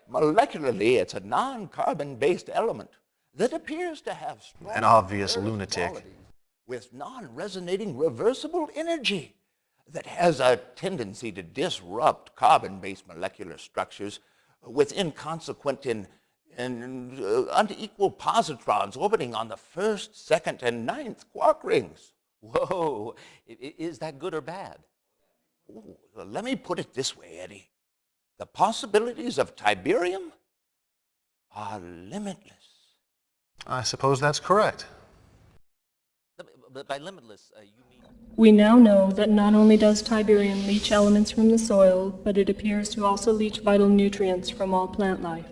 Molecularly, it's a non-carbon-based element that appears to have strong An obvious ferrous lunatic. qualities with non-resonating reversible energy that has a tendency to disrupt carbon-based molecular structures with inconsequent and unequal positrons orbiting on the first, second, and ninth quark rings. Whoa, is that good or bad? Ooh, let me put it this way, Eddie. The possibilities of Tiberium are limitless. I suppose that's correct. But by limitless, you mean... We now know that not only does Tiberium leach elements from the soil, but it appears to also leach vital nutrients from all plant life.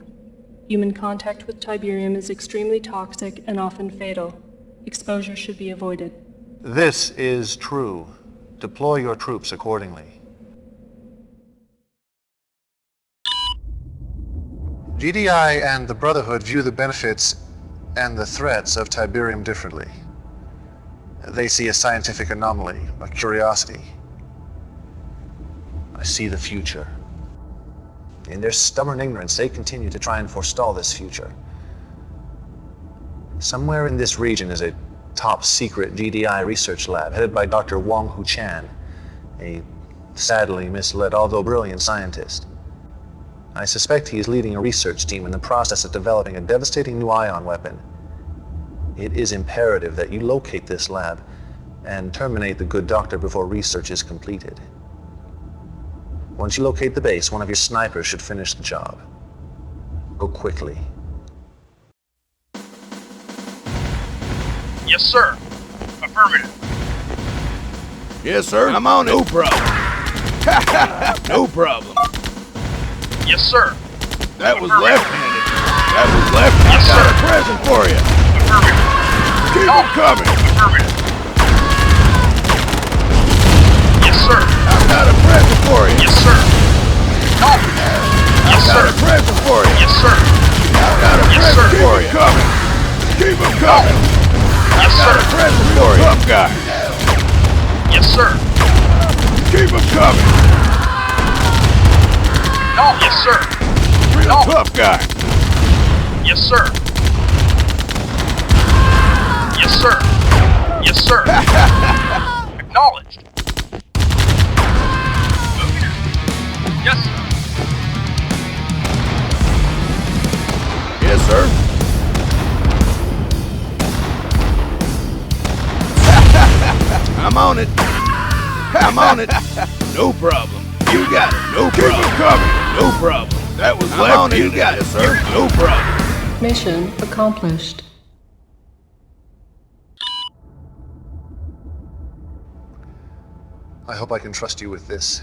Human contact with Tiberium is extremely toxic and often fatal. Exposure should be avoided. This is true. Deploy your troops accordingly. GDI and the Brotherhood view the benefits and the threats of Tiberium differently. They see a scientific anomaly, a curiosity. I see the future. In their stubborn ignorance, they continue to try and forestall this future. Somewhere in this region is a top-secret GDI research lab headed by Dr. Wong Hu Chan, a sadly misled, although brilliant scientist. I suspect he is leading a research team in the process of developing a devastating new ion weapon. It is imperative that you locate this lab and terminate the good doctor before research is completed. Once you locate the base, one of your snipers should finish the job. Go quickly. Yes, sir. Affirmative. Yes, sir. I'm on it. No problem. No problem. Yes, sir. That was left-handed. That was left-handed. Yes, sir. I got a present for you. Affirmative. Keep them coming. Affirmative. Yes, sir. I've got a present for you. Yes, sir. No. Yes, I've sir. got a present for you. Yes, sir. I've got a Yes, present sir. for you. Keep them coming. Keep them coming. Yes, I've got sir. a present for you. Tough guy. Yes, sir. Keep them coming. No. Yes, sir. Real No. tough guy. Yes, sir. Yes, sir. Yes, sir. Acknowledged. Moving out. Yes, sir. Yes, sir. I'm on it. I'm on it. No problem. You got it. No problem. Keep them coming. No problem. That was left. You got it, sir. No problem. Mission accomplished. I hope I can trust you with this.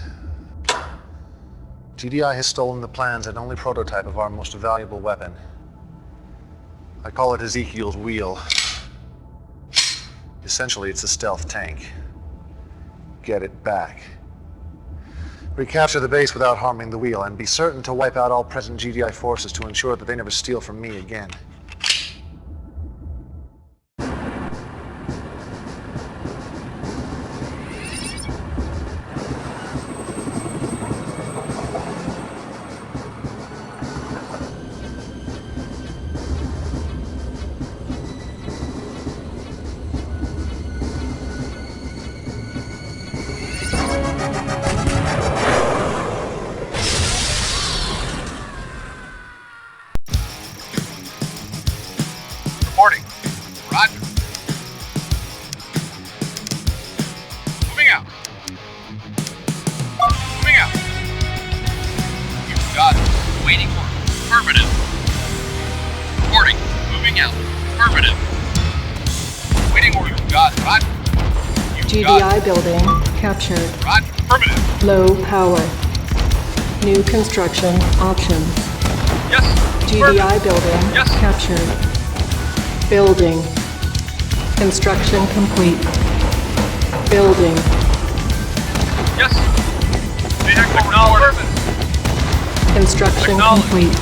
GDI has stolen the plans and only prototype of our most valuable weapon. I call it Ezekiel's wheel. Essentially, it's a stealth tank. Get it back. Recapture the base without harming the wheel, and be certain to wipe out all present GDI forces to ensure that they never steal from me again. Reporting. Roger. Moving out. Moving out. You've got it. Waiting order. Affirmative. Reporting. Moving out. Affirmative. Waiting order. You've got it. Roger. You've got GDI it. building captured. Roger. Affirmative. Low power. New construction options. Yes. GDI building Yes. captured. Building. Construction complete. Building. Yes. Acknowledged. Construction Acknowledged. complete.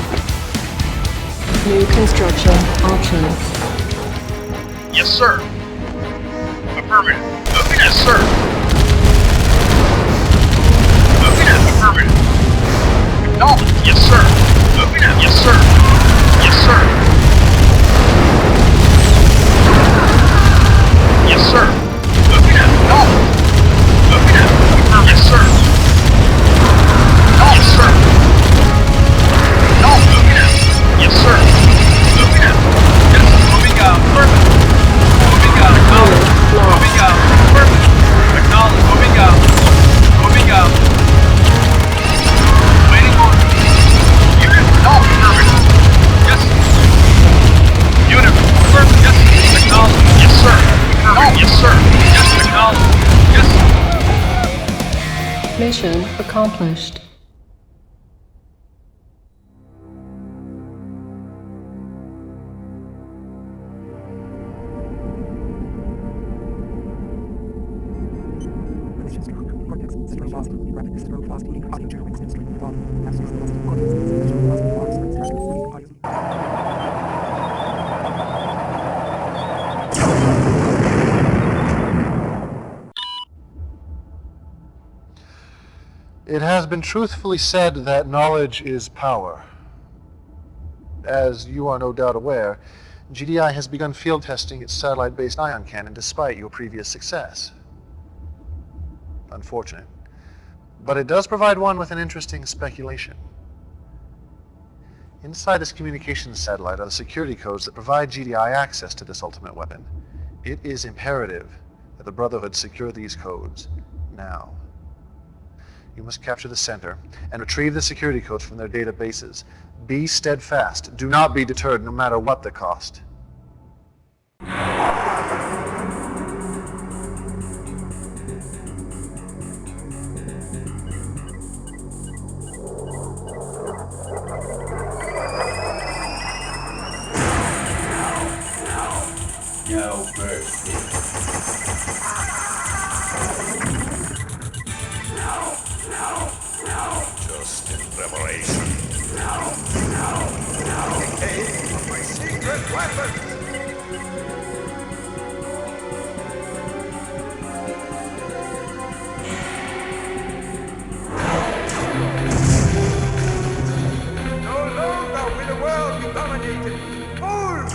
New construction options. Yes, sir. Affirmative. Moving. Yes, sir. Acknowledged. Yes, sir. Moving out. Yes, sir. Yes, sir. Yes, sir. Moving out. Acknowledged. Moving out. Confirm. Yes, sir. Yes, sir. Acknowledged. Moving out. Yes, sir. Moving out. Yes, moving out. Affirmative. Moving out. Acknowledged. Moving out. Affirmative. Acknowledged. Moving out. Moving out. Waiting order. Unit. Affirmative. Yes. Unit. Affirmative. Yes. Acknowledged. Yes, sir. Affirmative. Yes, sir. Yes. Acknowledged. Yes. Mission accomplished. It has been truthfully said that knowledge is power. As you are no doubt aware, GDI has begun field testing its satellite-based ion cannon despite your previous success. Unfortunate. But it does provide one with an interesting speculation. Inside this communications satellite are the security codes that provide GDI access to this ultimate weapon. It is imperative that the Brotherhood secure these codes now. You must capture the center and retrieve the security codes from their databases. Be steadfast. Do not be deterred, no matter what the cost. No mercy. Just in preparation. Decay of my secret weapons! No longer will the world be dominated! Fools!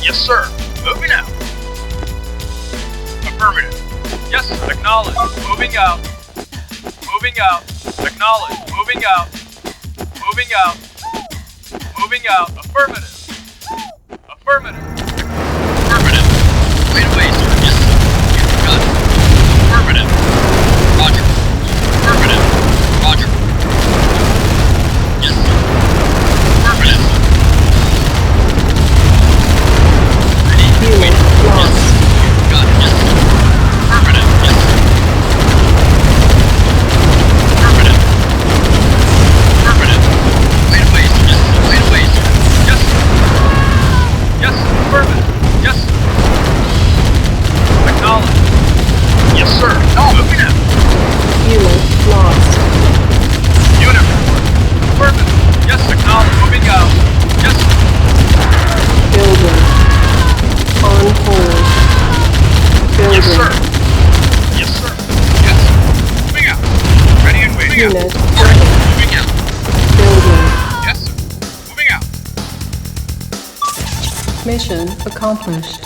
Yes, sir. Moving out. Affirmative. Yes, acknowledged. Moving out. Moving out. Acknowledged. Moving out. Moving out. Moving out. Affirmative. Affirmative. Affirmative. Wait away, sir. Yes, sir. You got it. Affirmative. Roger. Affirmative. Roger. Yes, sir. Affirmative. Unit lost. Got it. Yes, sir. Affirmative. Yes, sir. Affirmative. Affirmative. Wait away, sir. Yes, sir. Wait away, sir. Yes, sir. Yes, affirmative. Yes, sir. Acknowledge. Yes, sir. No, moving out. Unit lost. Unit report. Affirmative. Yes, acknowledge. Moving out. Yes, sir. Building. On hold. Building. Yes, sir. Yes, sir. Yes. Moving out. Ready and waiting out. Unit Ready. Moving out. Building. Yes, sir. Moving out. Mission accomplished.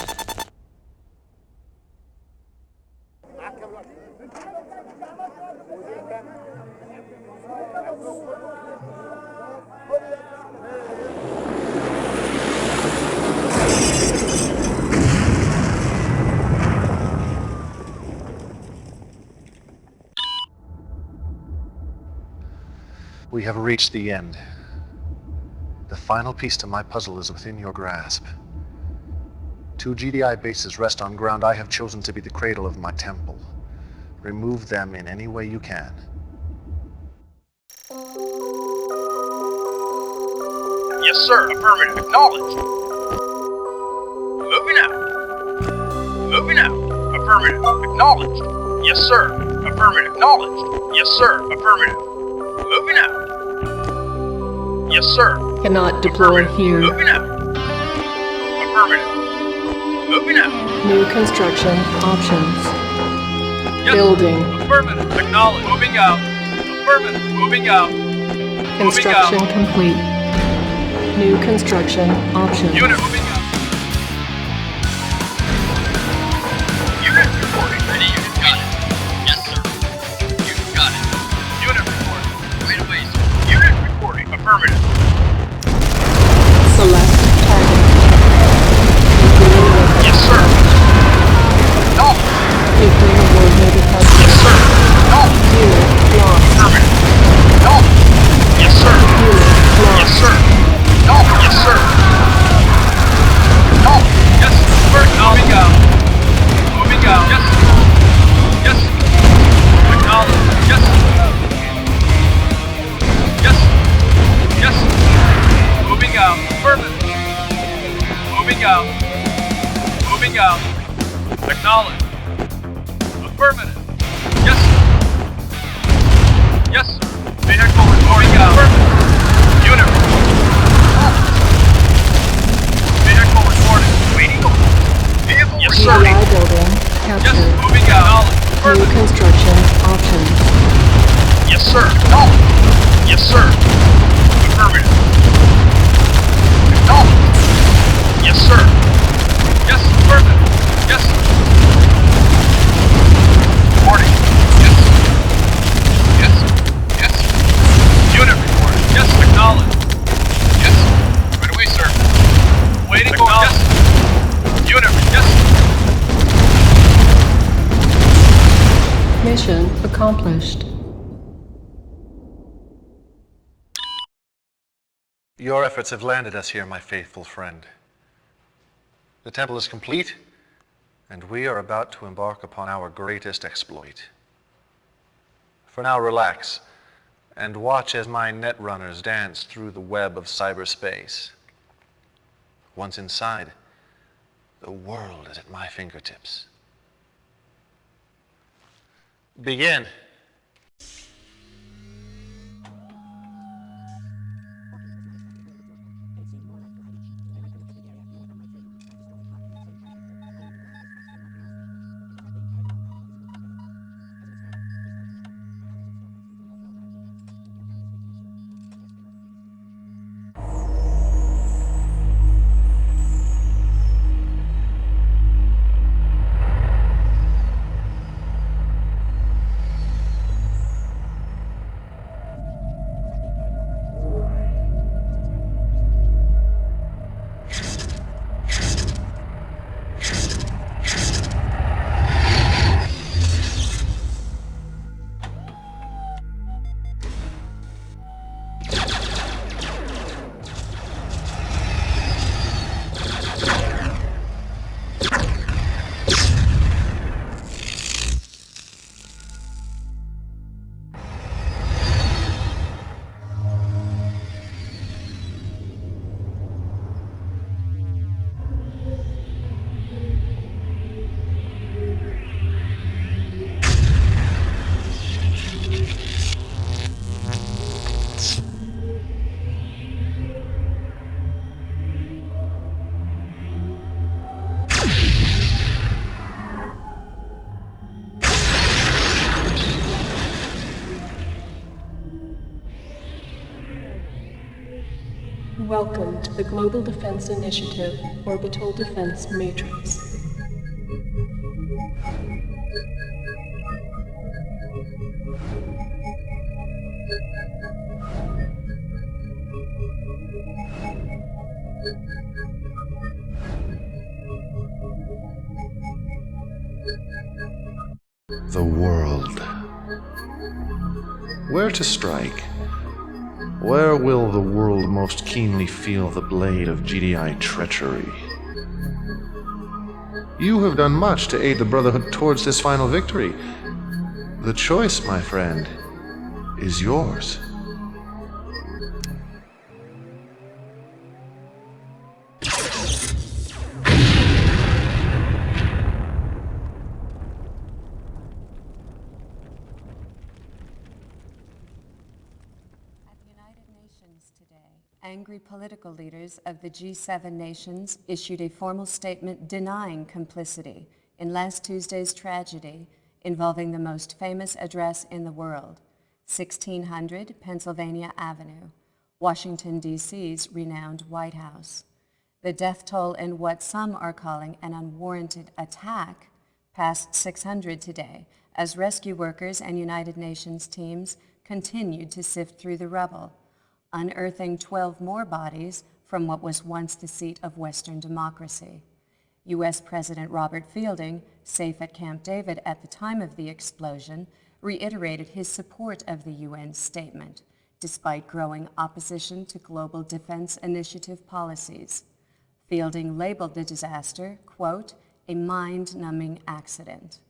We have reached the end. The final piece to my puzzle is within your grasp. 2 GDI bases rest on ground I have chosen to be the cradle of my temple. Remove them in any way you can. Yes, sir. Affirmative. Acknowledged. Moving out. Moving out. Affirmative. Acknowledged. Yes, sir. Affirmative. Acknowledged. Yes, sir. Affirmative. Moving out. Yes, sir. Cannot deploy here. Moving out. Affirmative. Moving out. New construction options. Yes. Building. Affirmative. Acknowledged. Moving out. Affirmative. Moving out. Construction complete. New construction options. Unit moving out. Unit reporting. Ready, unit got it. Yes, sir. Unit got it. Unit reporting. Right away, sir. Unit reporting. Affirmative. Select target. Yes, sir. No. Nuclear war may be present. Yes, sir. No. Unit lost. Affirmative. No. Yes, sir. Unit lost. Yes, sir. No. Yes, sir. No. Yes. First, moving out. Moving out. Yes. Yes. Acknowledge. Yes. Yes. Yes. Moving out. Affirmative. Moving out. Moving out. Acknowledge. Affirmative. Yes. Yes, sir. Vehicle reporting out. Affirmative. Unit reporting. Vehicle reporting. Waiting on. Vehicle GDI reporting. building captured. Yes, moving out. New construction options. Yes, sir. No. Yes, sir. Affirmative. No. Yes, sir. Yes, affirmative. Yes. Reporting. Yes. Yes. Yes. Unit reporting. Yes, acknowledged. Yes. Right away, sir. Waiting for yes. Unit. Yes. Mission accomplished. Your efforts have landed us here, my faithful friend. The temple is complete, and we are about to embark upon our greatest exploit. For now, relax, and watch as my netrunners dance through the web of cyberspace. Once inside, the world is at my fingertips. Begin. Welcome to the Global Defense Initiative Orbital Defense Matrix. The world. Where to strike? Where will the world most keenly feel the blade of GDI treachery? You have done much to aid the Brotherhood towards this final victory. The choice, my friend, is yours. Angry political leaders of the G7 nations issued a formal statement denying complicity in last Tuesday's tragedy involving the most famous address in the world, 1600 Pennsylvania Avenue, Washington, D.C.'s renowned White House. The death toll in what some are calling an unwarranted attack passed 600 today as rescue workers and United Nations teams continued to sift through the rubble, unearthing 12 more bodies from what was once the seat of Western democracy. U.S. President Robert Fielding, safe at Camp David at the time of the explosion, reiterated his support of the UN statement, despite growing opposition to global defense initiative policies. Fielding labeled the disaster, quote, a mind-numbing accident.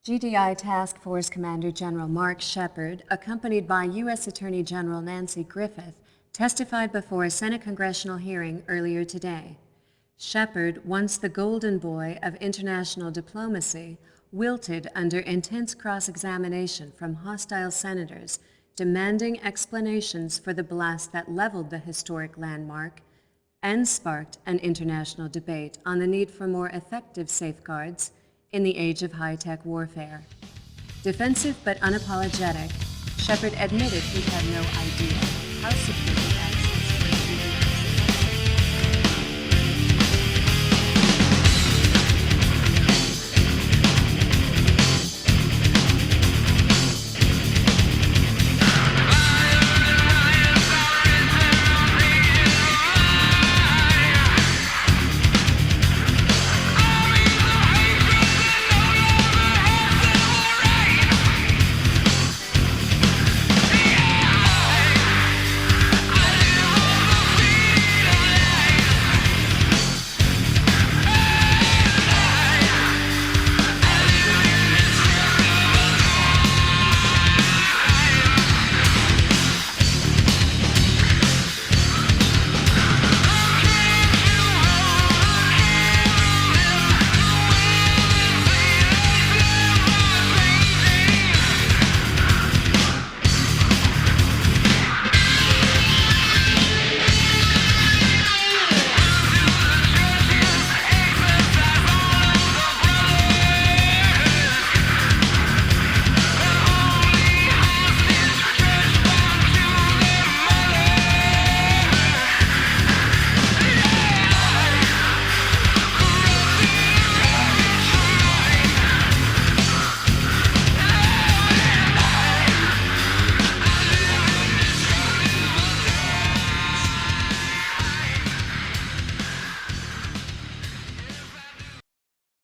GDI Task Force Commander General Mark Shepard, accompanied by U.S. Attorney General Nancy Griffith, testified before a Senate congressional hearing earlier today. Shepard, once the golden boy of international diplomacy, wilted under intense cross-examination from hostile senators, demanding explanations for the blast that leveled the historic landmark and sparked an international debate on the need for more effective safeguards in the age of high-tech warfare. Defensive but unapologetic, Shepard admitted he had no idea how security